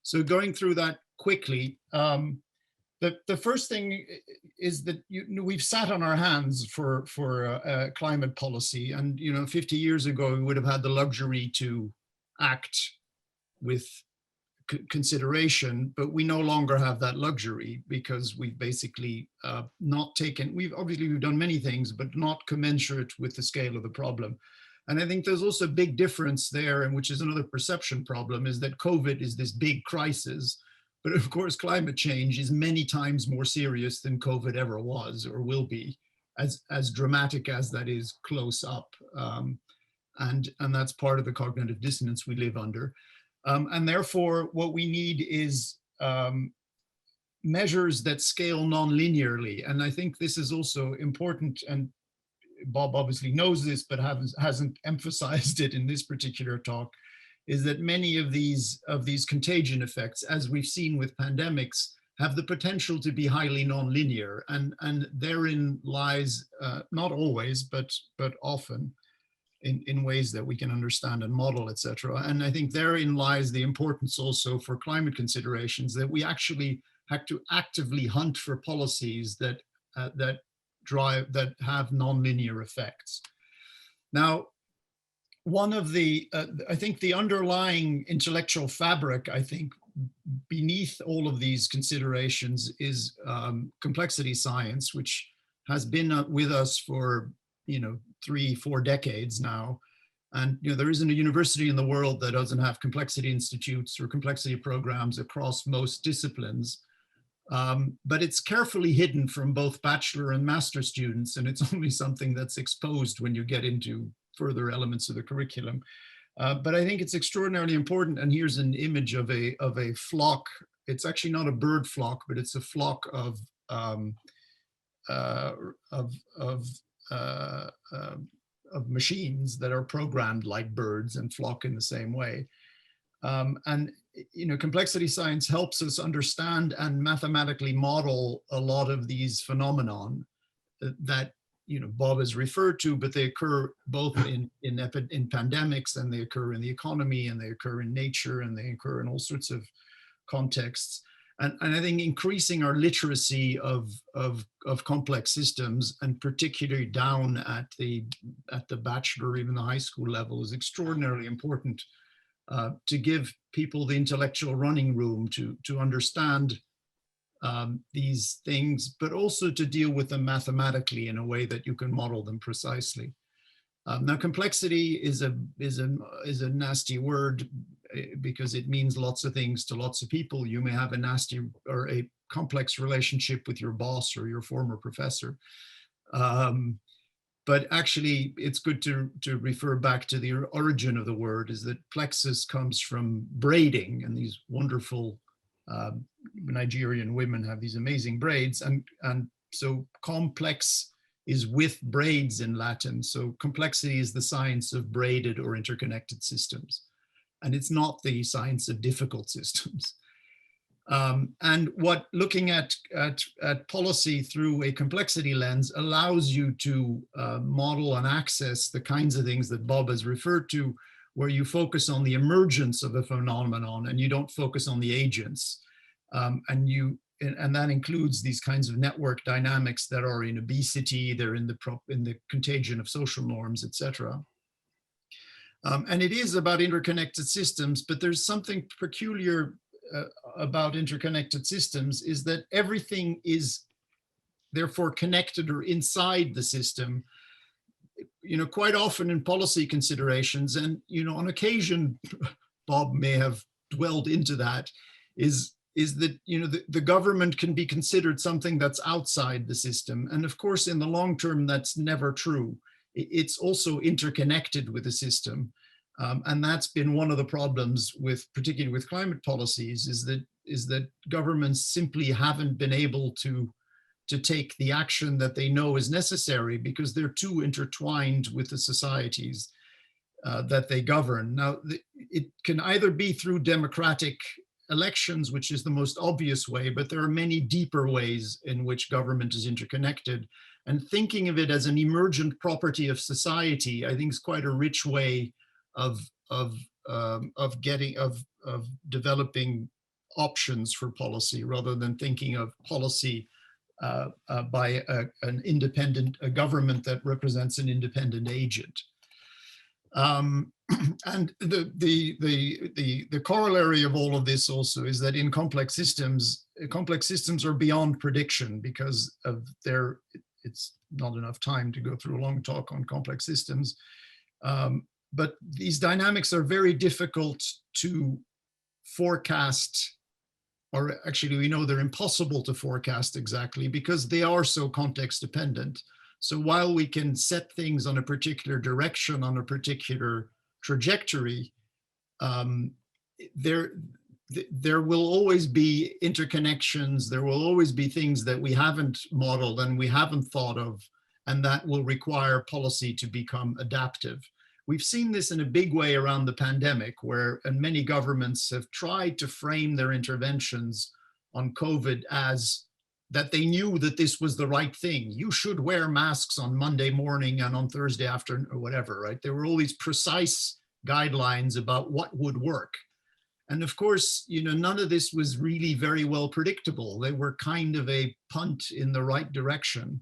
So going through that quickly, the first thing is that we've sat on our hands for climate policy. And 50 years ago, we would have had the luxury to act with consideration, but we no longer have that luxury because we've basically not taken, we've done many things, but not commensurate with the scale of the problem. And I think there's also a big difference there, and which is another perception problem, is that COVID is this big crisis, but of course climate change is many times more serious than COVID ever was or will be, as dramatic as that is close up. And that's part of the cognitive dissonance we live under. And therefore, what we need is measures that scale non-linearly. And I think this is also important, and Bob obviously knows this, but hasn't emphasized it in this particular talk, is that many of these contagion effects, as we've seen with pandemics, have the potential to be highly non-linear. And therein lies, not always, but often, in ways that we can understand and model, etc. And I think therein lies the importance also for climate considerations, that we actually have to actively hunt for policies that have nonlinear effects. Now, one of the, I think the underlying intellectual fabric, I think, beneath all of these considerations is complexity science, which has been with us for 3-4 decades now. And there isn't a university in the world that doesn't have complexity institutes or complexity programs across most disciplines. But it's carefully hidden from both bachelor and master students, and it's only something that's exposed when you get into further elements of the curriculum. But I think it's extraordinarily important. And here's an image of a flock. It's actually not a bird flock, but it's a flock of machines that are programmed like birds and flock in the same way. And complexity science helps us understand and mathematically model a lot of these phenomenon that Bob has referred to, but they occur both in pandemics, and they occur in the economy, and they occur in nature, and they occur in all sorts of contexts. And I think increasing our literacy of complex systems, and particularly down at the bachelor or even the high school level, is extraordinarily important to give people the intellectual running room to understand these things, but also to deal with them mathematically in a way that you can model them precisely. Now, complexity is a nasty word because it means lots of things to lots of people. You may have a nasty or a complex relationship with your boss or your former professor. But actually, it's good to refer back to the origin of the word, is that plexus comes from braiding, and these wonderful Nigerian women have these amazing braids. And so complex is with braids in Latin. So complexity is the science of braided or interconnected systems. And it's not the science of difficult systems. And what looking at policy through a complexity lens allows you to model and access the kinds of things that Bob has referred to, where you focus on the emergence of a phenomenon and you don't focus on the agents. And that includes these kinds of network dynamics that are in obesity, they're in the contagion of social norms, etc. And it is about interconnected systems, but there's something peculiar about interconnected systems, is that everything is therefore connected or inside the system. Quite often in policy considerations, and on occasion, Bob may have dwelled into that, is that the government can be considered something that's outside the system. And of course, in the long term, that's never true. It's also interconnected with the system. And that's been one of the problems particularly with climate policies, is that governments simply haven't been able to take the action that they know is necessary because they're too intertwined with the societies that they govern. Now, it can either be through democratic elections, which is the most obvious way, but there are many deeper ways in which government is interconnected. And thinking of it as an emergent property of society, I think is quite a rich way of developing options for policy, rather than thinking of policy by a government that represents an independent agent. And the corollary of all of this also is that in complex systems are beyond prediction because of it's not enough time to go through a long talk on complex systems. But these dynamics are very difficult to forecast, or actually we know they're impossible to forecast exactly because they are so context dependent. So while we can set things on a particular direction, on a particular trajectory, there will always be interconnections, there will always be things that we haven't modeled and we haven't thought of, and that will require policy to become adaptive. We've seen this in a big way around the pandemic, and many governments have tried to frame their interventions on COVID as that they knew that this was the right thing. You should wear masks on Monday morning and on Thursday afternoon or whatever, right? There were all these precise guidelines about what would work. And of course, none of this was really very well predictable. They were kind of a punt in the right direction.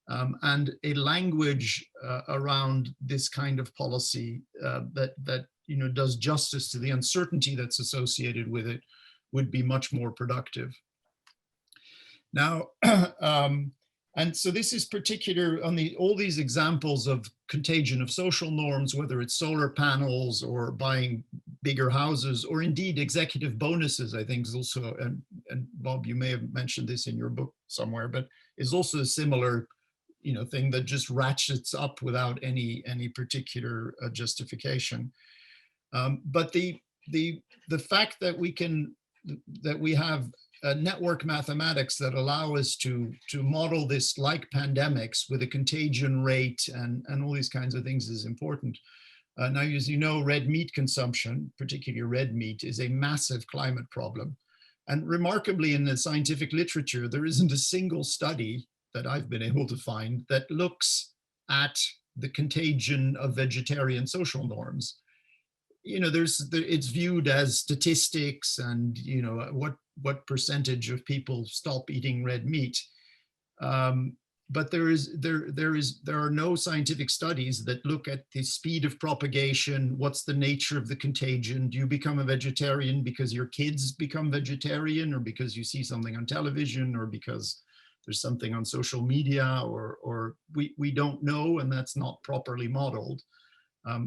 And a language around this kind of policy that does justice to the uncertainty that's associated with it would be much more productive. Now, and so this is particular on all these examples of contagion of social norms, whether it's solar panels or buying bigger houses, or indeed executive bonuses, I think is also, and Bob, you may have mentioned this in your book somewhere, but is also a similar thing that just ratchets up without any particular justification. But the fact that we have network mathematics that allow us to model this like pandemics with a contagion rate and all these kinds of things is important. Now, as you know, red meat consumption, particularly red meat, is a massive climate problem. And remarkably, in the scientific literature, there isn't a single study that I've been able to find that looks at the contagion of vegetarian social norms. It's viewed as statistics and what percentage of people stop eating red meat. But there are no scientific studies that look at the speed of propagation. What's the nature of the contagion? Do you become a vegetarian because your kids become vegetarian, or because you see something on television, or because there's something on social media, or we don't know, and that's not properly modeled,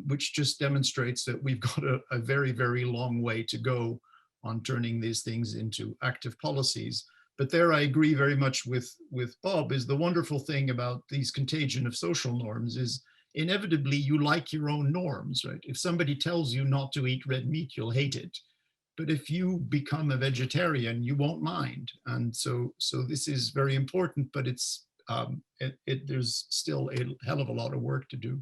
which just demonstrates that we've got a very, very long way to go on turning these things into active policies. But there I agree very much with Bob, is the wonderful thing about these contagion of social norms is inevitably you like your own norms, right? If somebody tells you not to eat red meat, you'll hate it. But if you become a vegetarian, you won't mind. And so this is very important, but it's there's still a hell of a lot of work to do.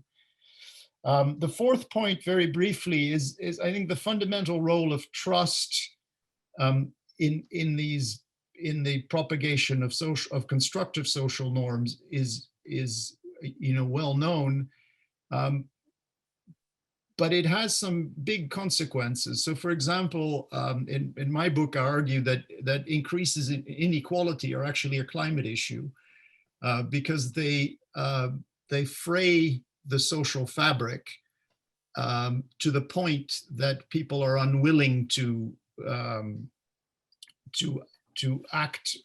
The fourth point, very briefly, is I think the fundamental role of trust in the propagation of constructive social norms is well known, but it has some big consequences. So, for example, in my book, I argue that increases in inequality are actually a climate issue because they fray the social fabric to the point that people are unwilling to act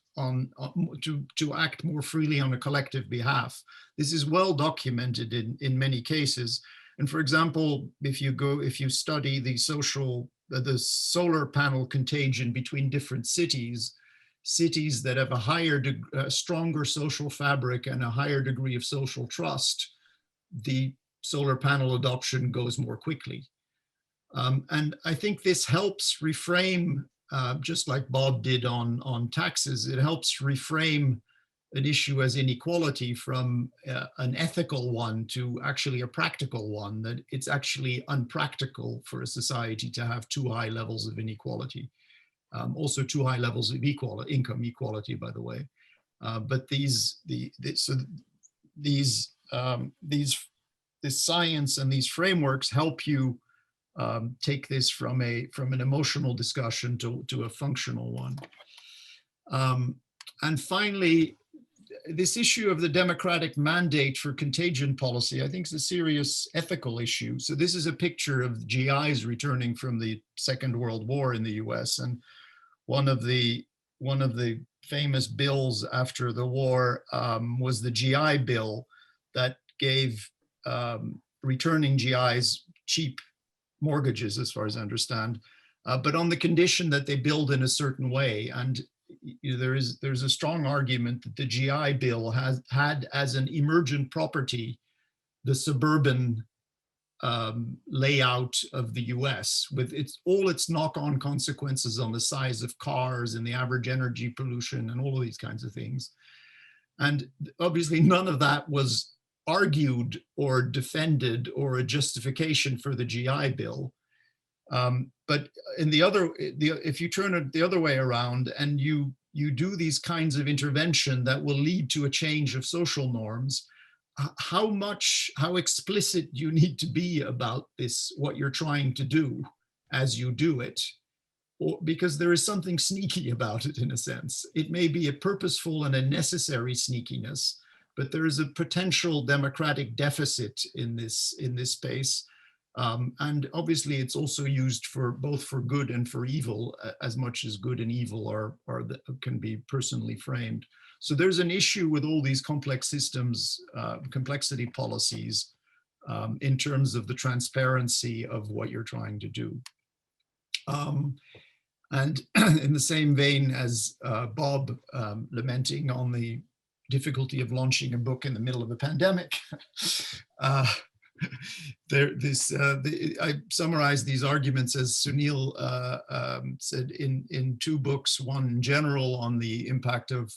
more freely on a collective behalf. This is well documented in many cases. And for example, if you study the solar panel contagion between different cities that have a stronger social fabric and a higher degree of social trust, the solar panel adoption goes more quickly. And I think this helps reframe, just like Bob did on taxes, it helps reframe an issue as inequality from an ethical one to actually a practical one, that it's actually unpractical for a society to have too high levels of inequality. Also too high levels of income equality, by the way. But this science and these frameworks help you take this from an emotional discussion to a functional one. And finally, this issue of the democratic mandate for contagion policy, I think, is a serious ethical issue. So this is a picture of GIs returning from the Second World War in the US. And one of the famous bills after the war was the GI bill that gave returning GIs cheap mortgages, as far as I understand, but on the condition that they build in a certain way. And there's a strong argument that the GI bill had as an emergent property the suburban layout of the US, with all its knock-on consequences on the size of cars and the average energy pollution and all of these kinds of things. And obviously none of that was argued or defended or a justification for the GI bill. But if you turn it the other way around and you do these kinds of intervention that will lead to a change of social norms, how explicit you need to be about this, what you're trying to do as you do it, because there is something sneaky about it in a sense. It may be a purposeful and a necessary sneakiness, but there is a potential democratic deficit in this space. And obviously it's also used both for good and for evil, as much as good and evil can be personally framed. So there's an issue with all these complex systems, complexity policies, in terms of the transparency of what you're trying to do. And in the same vein as Bob lamenting on the difficulty of launching a book in the middle of a pandemic, I summarized these arguments as Sunil said in two books, one in general on the impact of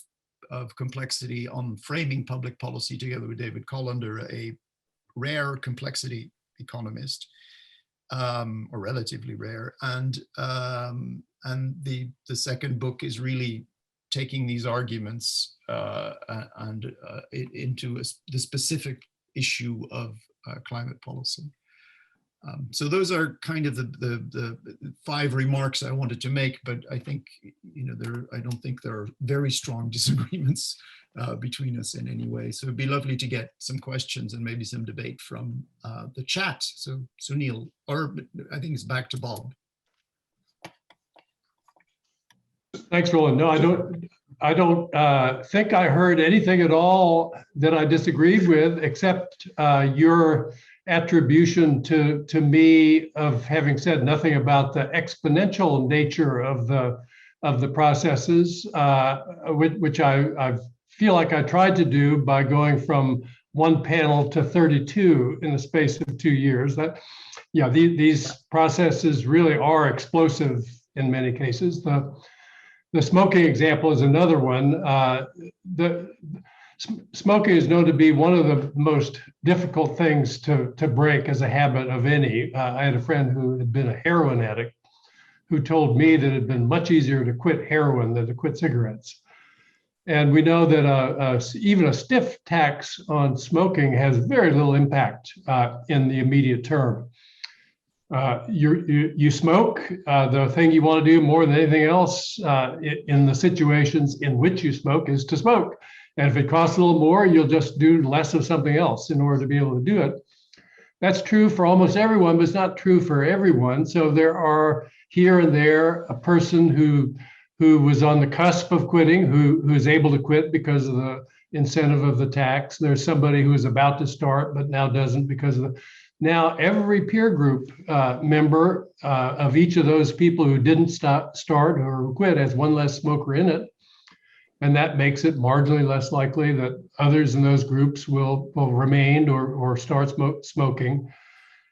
complexity on framing public policy, together with David Collender, a rare complexity economist, or relatively rare, and the second book is really taking these arguments into the specific issue of climate policy. So those are kind of the 5 remarks I wanted to make, but I think, I don't think there are very strong disagreements between us in any way. So it'd be lovely to get some questions and maybe some debate from the chat. So Sunil, or I think it's back to Bob. Thanks, Roland. No, I don't think I heard anything at all that I disagreed with, except your attribution to me of having said nothing about the exponential nature of the processes, which I feel like I tried to do by going from 1 panel to 32 in the space of 2 years. These processes really are explosive in many cases. The smoking example is another one. Smoking is known to be one of the most difficult things to break as a habit of any. I had a friend who had been a heroin addict who told me that it had been much easier to quit heroin than to quit cigarettes. And we know that even a stiff tax on smoking has very little impact in the immediate term. You smoke, the thing you want to do more than anything else in the situations in which you smoke is to smoke. And if it costs a little more, you'll just do less of something else in order to be able to do it. That's true for almost everyone, but it's not true for everyone. So there are here and there a person who was on the cusp of quitting, who is able to quit because of the incentive of the tax. There's somebody who is about to start, but now doesn't because of the. Now, every peer group member of each of those people who didn't start or quit has one less smoker in it. And that makes it marginally less likely that others in those groups will remain or start smoking.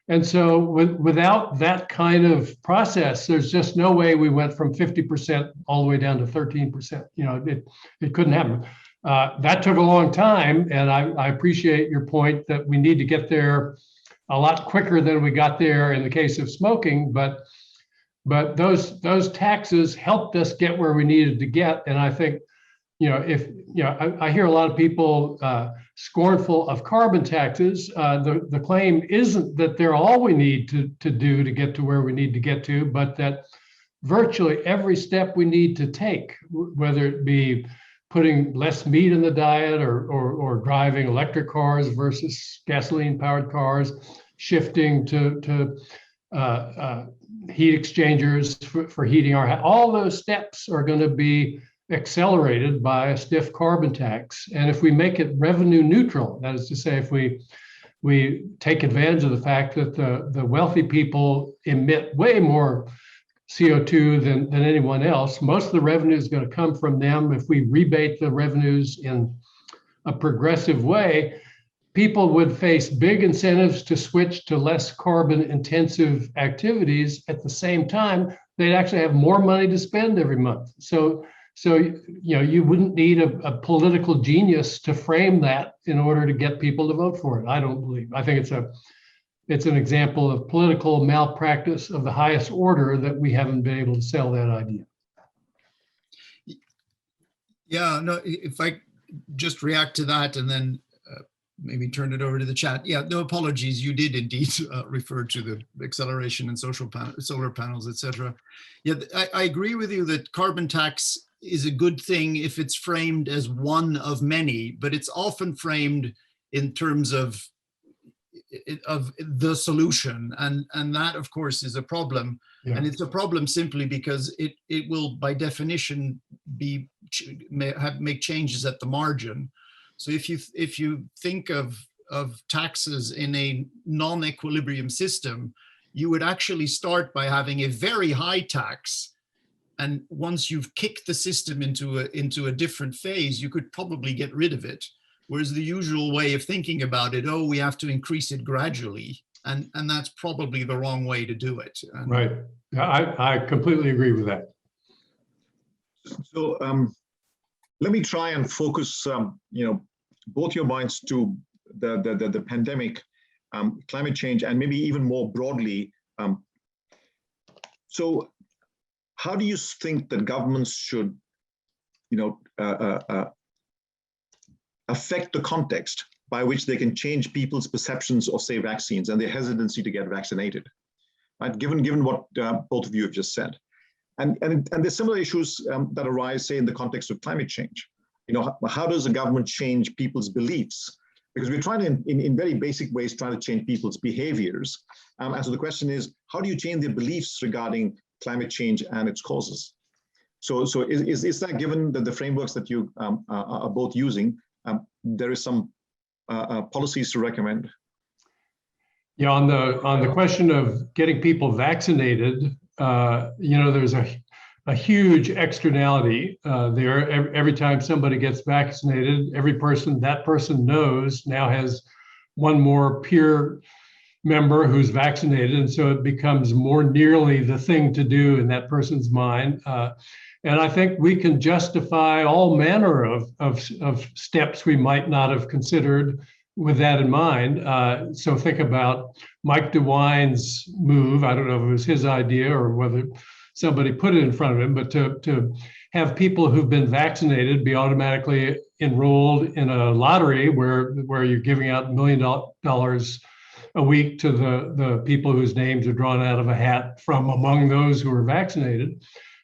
And so without that kind of process, there's just no way we went from 50% all the way down to 13%. You know, it couldn't happen. That took a long time. And I appreciate your point that we need to get there a lot quicker than we got there in the case of smoking. But those taxes helped us get where we needed to get. And I think, I hear a lot of people scornful of carbon taxes. The claim isn't that they're all we need to do to get to where we need to get to, but that virtually every step we need to take, whether it be putting less meat in the diet or driving electric cars versus gasoline-powered cars, shifting to heat exchangers for heating our house, all those steps are going to be accelerated by a stiff carbon tax. And if we make it revenue neutral, that is to say, if we take advantage of the fact that the wealthy people emit way more CO2 than anyone else, most of the revenue is going to come from them. If we rebate the revenues in a progressive way, people would face big incentives to switch to less carbon intensive activities. At the same time, they'd actually have more money to spend every month. So you wouldn't need a political genius to frame that in order to get people to vote for it. I don't believe. I think it's an example of political malpractice of the highest order that we haven't been able to sell that idea. Yeah, no, if I just react to that and then maybe turn it over to the chat. Yeah, no apologies. You did indeed refer to the acceleration in solar panels, etc. Yeah, I agree with you that carbon tax is a good thing if it's framed as one of many, but it's often framed in terms of the solution, and that of course is a problem. Yeah. And it's a problem simply because it will by definition make changes at the margin. So if you think of taxes in a non-equilibrium system, you would actually start by having a very high tax. And once you've kicked the system into a different phase, you could probably get rid of it. Whereas the usual way of thinking about it, we have to increase it gradually. And that's probably the wrong way to do it. And right. I completely agree with that. So let me try and focus, both your minds to the pandemic, climate change, and maybe even more broadly. So how do you think that governments should, affect the context by which they can change people's perceptions of, say, vaccines and their hesitancy to get vaccinated, right? Given what both of you have just said, and there's similar issues that arise, say, in the context of climate change. How does a government change people's beliefs? Because we're trying to, in very basic ways, trying to change people's behaviors. And so the question is, how do you change their beliefs regarding climate change and its causes? So is that, given that the frameworks that you are both using, there is some policies to recommend? Yeah, on the question of getting people vaccinated, there's a huge externality there. Every time somebody gets vaccinated, that person knows now has one more peer member who's vaccinated, and so it becomes more nearly the thing to do in that person's mind. And I think we can justify all manner of steps we might not have considered with that in mind. So think about Mike DeWine's move. I don't know if it was his idea or whether somebody put it in front of him, but to have people who've been vaccinated be automatically enrolled in a lottery where you're giving out $1 million a week to the people whose names are drawn out of a hat from among those who are vaccinated.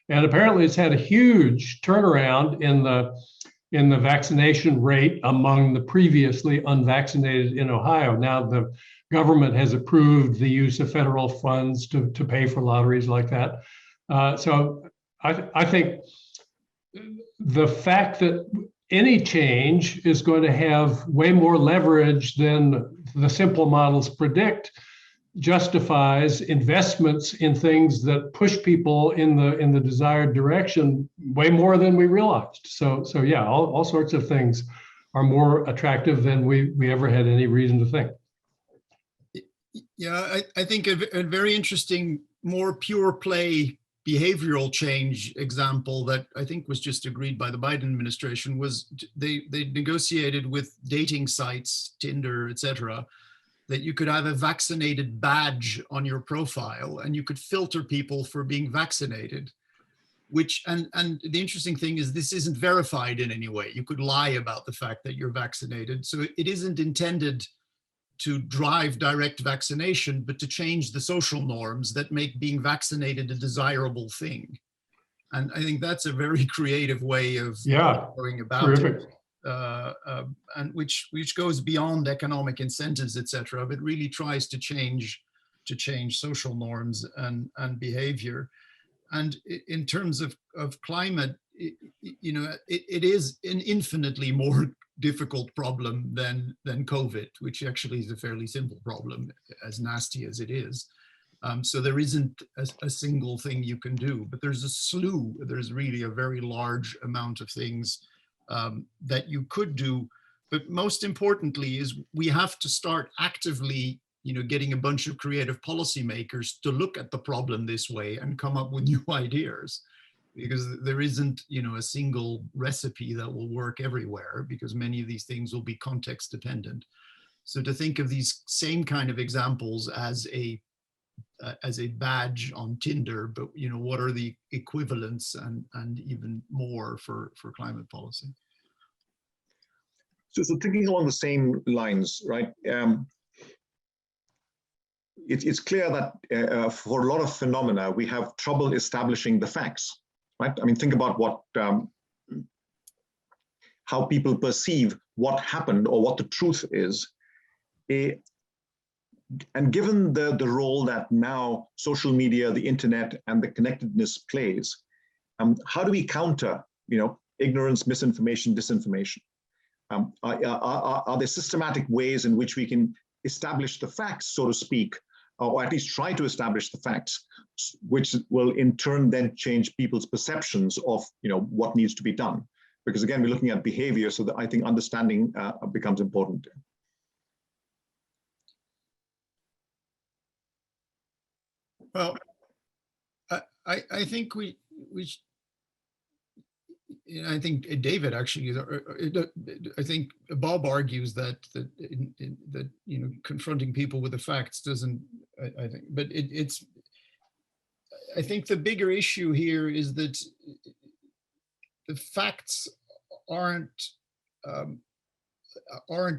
And apparently it's had a huge turnaround in the vaccination rate among the previously unvaccinated in Ohio. Now the government has approved the use of federal funds to pay for lotteries like that. So I think the fact that any change is going to have way more leverage than the simple models predict justifies investments in things that push people in the desired direction way more than we realized. So yeah, all sorts of things are more attractive than we ever had any reason to think. Yeah, I think a very interesting, more pure play behavioral change example that I think was just agreed by the Biden administration was they negotiated with dating sites, Tinder, etc., that you could have a vaccinated badge on your profile and you could filter people for being vaccinated, which, and the interesting thing is this isn't verified in any way. You could lie about the fact that you're vaccinated. So it isn't intended to drive direct vaccination, but to change the social norms that make being vaccinated a desirable thing. And I think that's a very creative way of going about terrific. it. And which goes beyond economic incentives, etc., but really tries to change social norms and behavior. And in terms of climate, it is an infinitely more difficult problem than COVID, which actually is a fairly simple problem, as nasty as it is. So there isn't a single thing you can do, but there's a slew. There's really a very large amount of things that you could do. But most importantly is we have to start actively, getting a bunch of creative policymakers to look at the problem this way and come up with new ideas, because there isn't, a single recipe that will work everywhere, because many of these things will be context dependent. So to think of these same kind of examples as a badge on Tinder, but what are the equivalents and even more for climate policy? So thinking along the same lines, right? It's clear that for a lot of phenomena, we have trouble establishing the facts, right? I mean, think about what how people perceive what happened or what the truth is. And given the role that now social media, the internet, and the connectedness plays, how do we counter, ignorance, misinformation, disinformation? Are there systematic ways in which we can establish the facts, so to speak, or at least try to establish the facts, which will in turn then change people's perceptions of, what needs to be done? Because again, we're looking at behavior, so that I think understanding becomes important. Well, I think I think David actually, I think Bob argues that confronting people with the facts doesn't, I think, but it's, I think the bigger issue here is that the facts aren't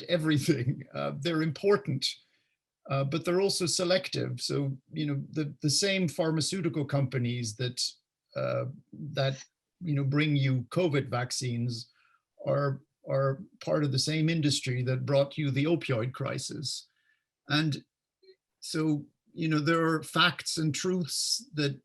everything. They're important. But they're also selective. So, the same pharmaceutical companies that bring you COVID vaccines are part of the same industry that brought you the opioid crisis. And so, there are facts and truths that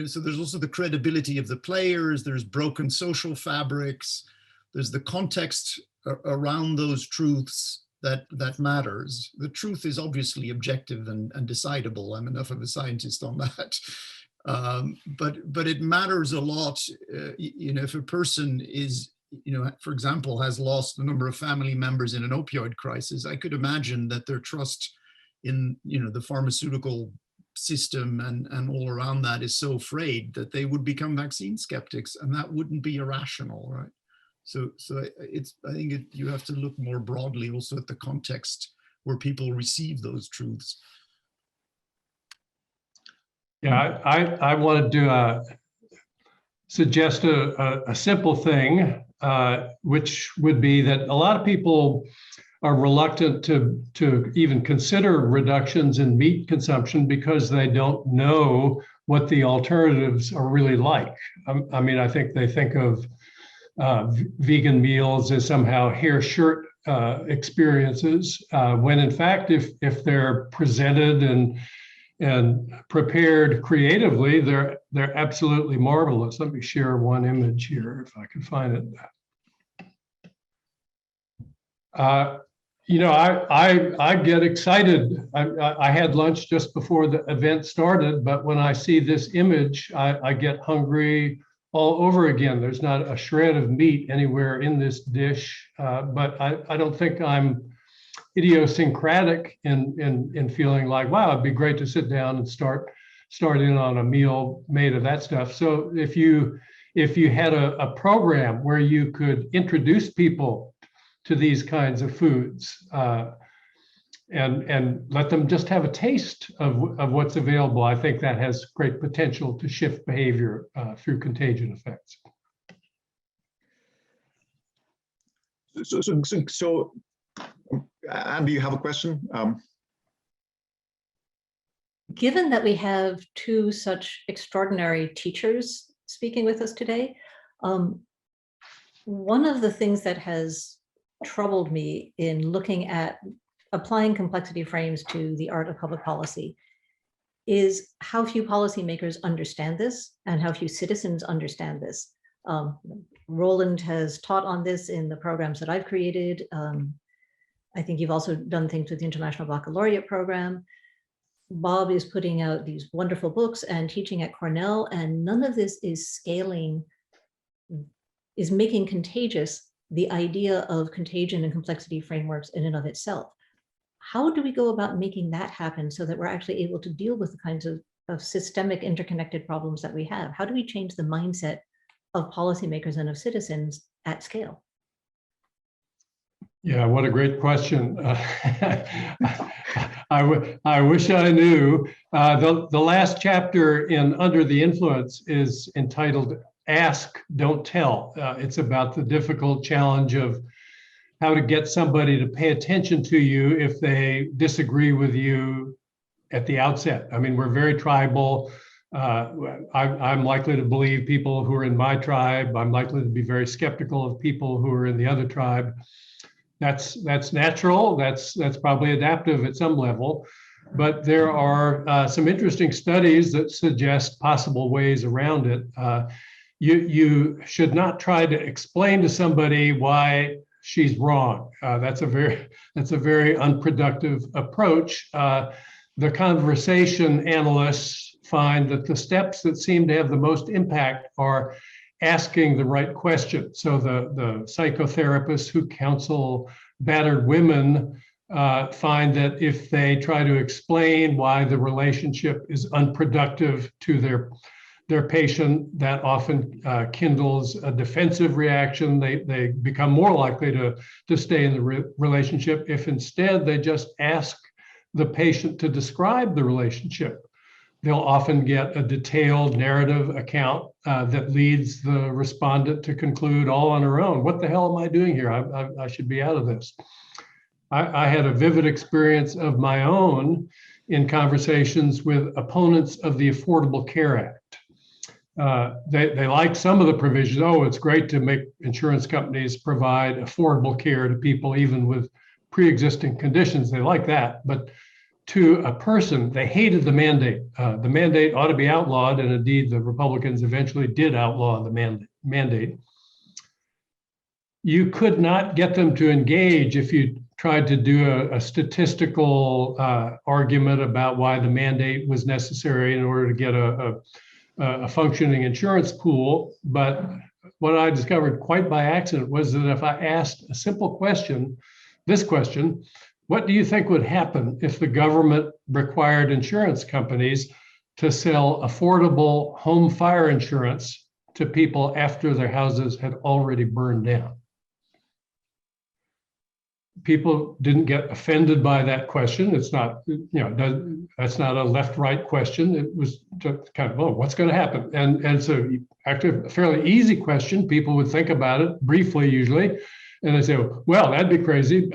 so there's also the credibility of the players, there's broken social fabrics, there's the context around those truths that matters. The truth is obviously objective and decidable. I'm enough of a scientist on that. But it matters a lot, if a person is, for example, has lost a number of family members in an opioid crisis, I could imagine that their trust in, the pharmaceutical system and all around that is so frayed that they would become vaccine skeptics, and that wouldn't be irrational, right? So I think you have to look more broadly also at the context where people receive those truths. Yeah, I wanted to suggest a simple thing, which would be that a lot of people are reluctant to even consider reductions in meat consumption because they don't know what the alternatives are really like. I mean, I think they think of vegan meals as somehow hair shirt experiences, when in fact, if they're presented and prepared creatively, they're absolutely marvelous. Let me share one image here if I can find it. You know, I get excited. I had lunch just before the event started, but when I see this image, I get hungry all over again. There's not a shred of meat anywhere in this dish, but I don't think I'm idiosyncratic in feeling like, wow, it'd be great to sit down and start in on a meal made of that stuff. So if you had a program where you could introduce people to these kinds of foods and let them just have a taste of what's available, I think that has great potential to shift behavior through contagion effects. So Anne, do you have a question? Given that we have two such extraordinary teachers speaking with us today, one of the things that has troubled me in looking at applying complexity frames to the art of public policy is how few policymakers understand this and how few citizens understand this. Roland has taught on this in the programs that I've created. I think you've also done things with the International Baccalaureate program. Bob is putting out these wonderful books and teaching at Cornell, and none of this is scaling, is making contagious the idea of contagion and complexity frameworks in and of itself. How do we go about making that happen so that we're actually able to deal with the kinds of systemic interconnected problems that we have? How do we change the mindset of policymakers and of citizens at scale? Yeah, what a great question. I wish I knew. The last chapter in Under the Influence is entitled Ask, Don't Tell. It's about the difficult challenge of how to get somebody to pay attention to you if they disagree with you at the outset. I mean, we're very tribal. I'm likely to believe people who are in my tribe. I'm likely to be very skeptical of people who are in the other tribe. That's natural. That's probably adaptive at some level. But there are some interesting studies that suggest possible ways around it. You should not try to explain to somebody why she's wrong. That's a very unproductive approach. The conversation analysts find that the steps that seem to have the most impact are asking the right question. So the psychotherapists who counsel battered women find that if they try to explain why the relationship is unproductive to their patient, that often kindles a defensive reaction. They become more likely to stay in the relationship if instead they just ask the patient to describe the relationship. They'll often get a detailed narrative account that leads the respondent to conclude all on her own, what the hell am I doing here? I should be out of this. I had a vivid experience of my own in conversations with opponents of the Affordable Care Act. They like some of the provisions. Oh, it's great to make insurance companies provide affordable care to people even with pre-existing conditions. They like that, but to a person, they hated the mandate. The mandate ought to be outlawed, and indeed the Republicans eventually did outlaw the mandate. You could not get them to engage if you tried to do a statistical argument about why the mandate was necessary in order to get a functioning insurance pool. But what I discovered quite by accident was that if I asked a simple question, this question, What do you think would happen if the government required insurance companies to sell affordable home fire insurance to people after their houses had already burned down? People didn't get offended by that question. It's not, that's not a left-right question. It was just kind of, oh, what's going to happen? And so actually a fairly easy question. People would think about it briefly usually, and they say, well, that'd be crazy.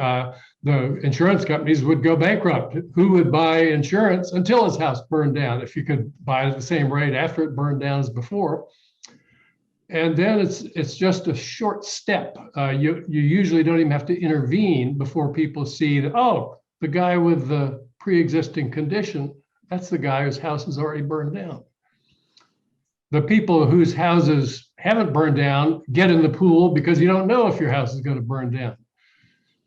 The insurance companies would go bankrupt. Who would buy insurance until his house burned down if you could buy it at the same rate after it burned down as before? And then it's just a short step. You usually don't even have to intervene before people see that, oh, the guy with the pre-existing condition, that's the guy whose house is already burned down. The people whose houses haven't burned down get in the pool because you don't know if your house is going to burn down.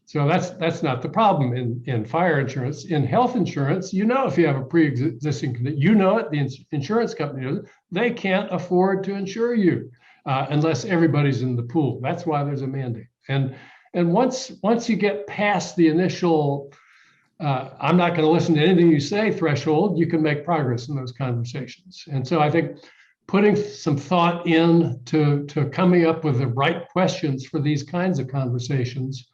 So that's not the problem in fire insurance. In health insurance, you know if you have a pre-existing condition, you know it, the insurance company knows it, they can't afford to insure you. Unless everybody's in the pool. That's why there's a mandate. And once you get past the initial, I'm not going to listen to anything you say threshold, you can make progress in those conversations. And so I think putting some thought into coming up with the right questions for these kinds of conversations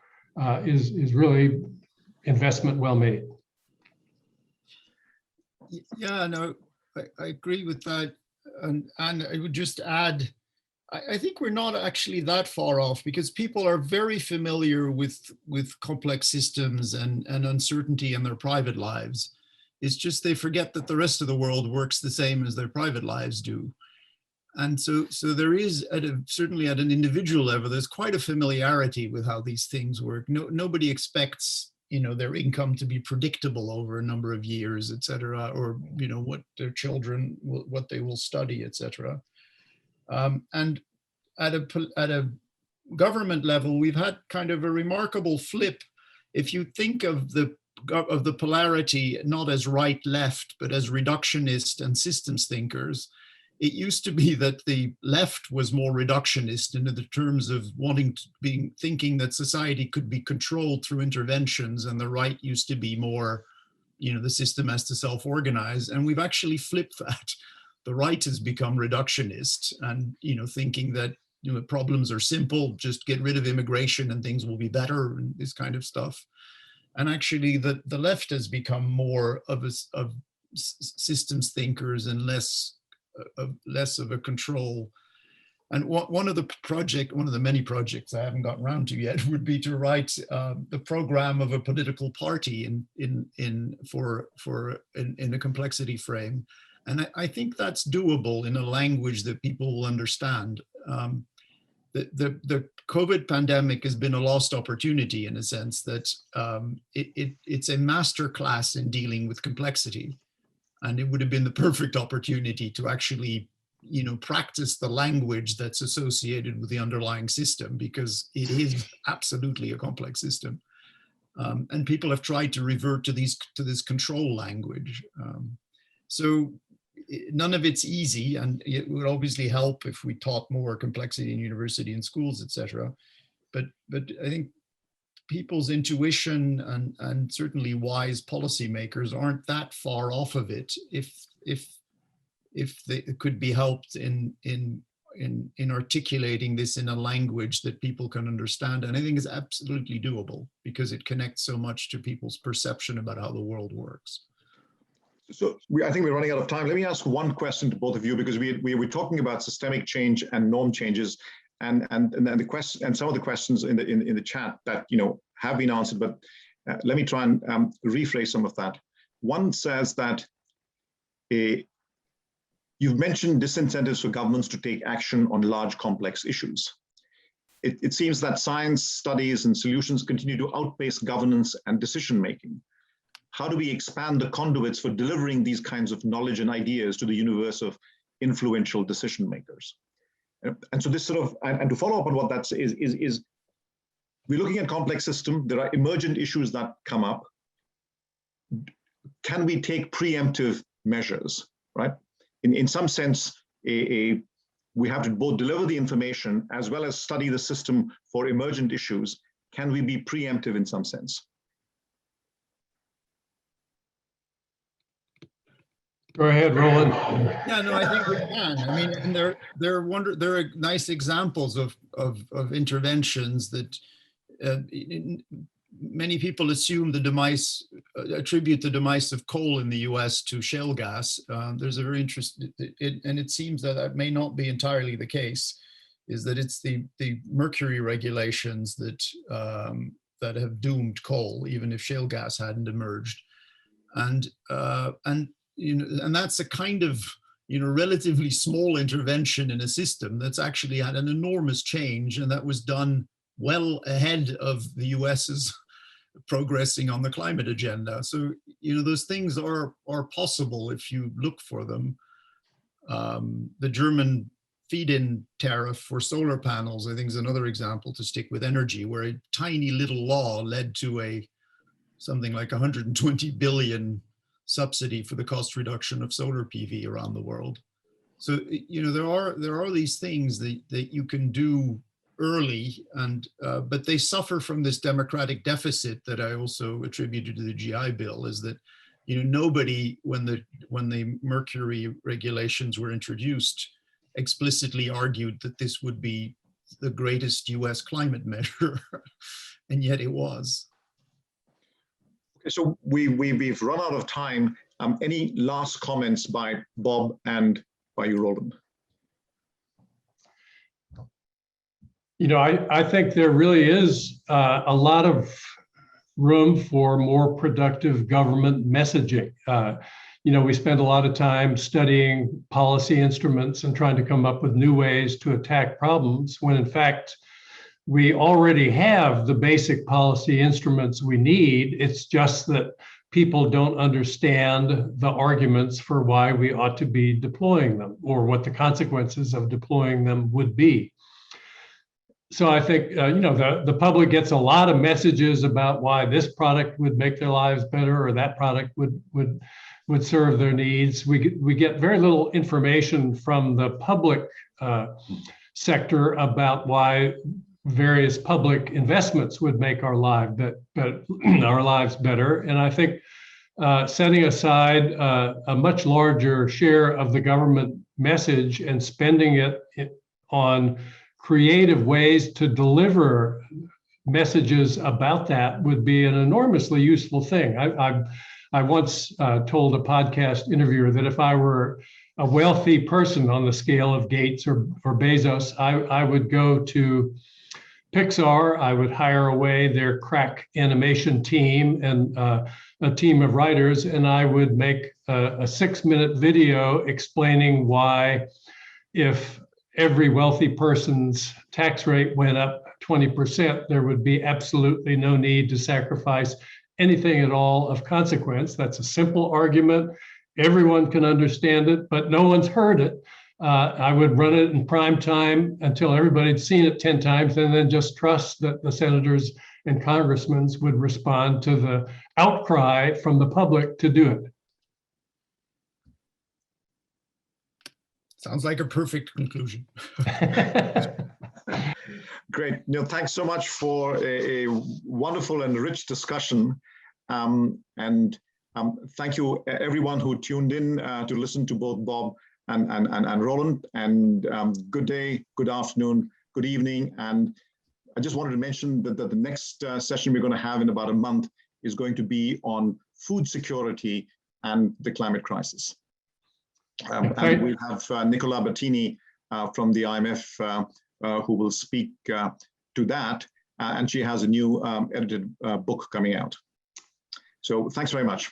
is really investment well made. Yeah, no, I agree with that. And I would just add, I think we're not actually that far off because people are very familiar with complex systems and uncertainty in their private lives. It's just they forget that the rest of the world works the same as their private lives do. And so there is, certainly at an individual level, there's quite a familiarity with how these things work. Nobody expects, their income to be predictable over a number of years, et cetera, or, what their children, what they will study, et cetera. And at a government level, we've had kind of a remarkable flip. If you think of the polarity not as right-left, but as reductionist and systems thinkers, it used to be that the left was more reductionist in the terms of thinking that society could be controlled through interventions, and the right used to be more, the system has to self-organize. And we've actually flipped that. The right has become reductionist and, thinking that, problems are simple, just get rid of immigration and things will be better and this kind of stuff. And actually the left has become more of systems thinkers and less of a control. And one of the many projects I haven't gotten around to yet would be to write the program of a political party in a complexity frame. And I think that's doable in a language that people will understand. The COVID pandemic has been a lost opportunity in a sense that it's a master class in dealing with complexity. And it would have been the perfect opportunity to actually, practice the language that's associated with the underlying system, because it is absolutely a complex system. And people have tried to revert to this control language. So none of it's easy, and it would obviously help if we taught more complexity in university and schools, etc. But I think people's intuition and certainly wise policymakers aren't that far off of it if they could be helped in articulating this in a language that people can understand. And I think it's absolutely doable because it connects so much to people's perception about how the world works. So I think we're running out of time. Let me ask one question to both of you, because we were talking about systemic change and norm changes, and the question and some of the questions in the chat that have been answered. But let me try and rephrase some of that. One says that you've mentioned disincentives for governments to take action on large complex issues. It seems that science studies and solutions continue to outpace governance and decision making. How do we expand the conduits for delivering these kinds of knowledge and ideas to the universe of influential decision makers? And so this sort of, and to follow up on what that is we're looking at complex system. There are emergent issues that come up. Can we take preemptive measures, right? In some sense, we have to both deliver the information as well as study the system for emergent issues. Can we be preemptive in some sense? Go ahead, Roland. Yeah, no, I think we can. I mean, and there are nice examples of interventions that many people assume the demise, attribute the demise of coal in the US to shale gas. There's a very interesting, and it seems that that may not be entirely the case, is that it's the mercury regulations that that have doomed coal, even if shale gas hadn't emerged. And you know, and that's a kind of, you know, relatively small intervention in a system that's actually had an enormous change, and that was done well ahead of the US's progressing on the climate agenda. So, you know, those things are possible if you look for them. The German feed-in tariff for solar panels, I think, is another example to stick with energy, where a tiny little law led to something like 120 billion subsidy for the cost reduction of solar PV around the world. So, you know, there are these things that you can do early, and but they suffer from this democratic deficit that I also attributed to the GI Bill, is that, you know, nobody, when the mercury regulations were introduced, explicitly argued that this would be the greatest US climate measure, and yet it was. Okay, so we've run out of time. Any last comments by Bob and by you, Roland? You know, I think there really is a lot of room for more productive government messaging. You know, we spend a lot of time studying policy instruments and trying to come up with new ways to attack problems, when in fact, we already have the basic policy instruments we need. It's just that people don't understand the arguments for why we ought to be deploying them, or what the consequences of deploying them would be. So I think, you know, the public gets a lot of messages about why this product would make their lives better, or that product would serve their needs. We get very little information from the public sector about why various public investments would make our lives better. And I think setting aside a much larger share of the government message and spending it on creative ways to deliver messages about that would be an enormously useful thing. I once told a podcast interviewer that if I were a wealthy person on the scale of Gates or Bezos, I would go to Pixar. I would hire away their crack animation team and a team of writers, and I would make a 6-minute video explaining why, if every wealthy person's tax rate went up 20%, there would be absolutely no need to sacrifice anything at all of consequence. That's a simple argument. Everyone can understand it, but no one's heard it. I would run it in prime time until everybody had seen it 10 times, and then just trust that the senators and congressmen would respond to the outcry from the public to do it. Sounds like a perfect conclusion. Great. Neil, thanks so much for a wonderful and rich discussion. Thank you everyone who tuned in to listen to both Bob and Roland. And good day, good afternoon, good evening. And I just wanted to mention that the next session we're going to have in about a month is going to be on food security and the climate crisis. And we'll have Nicola Bettini from the IMF who will speak to that. And she has a new edited book coming out. So thanks very much.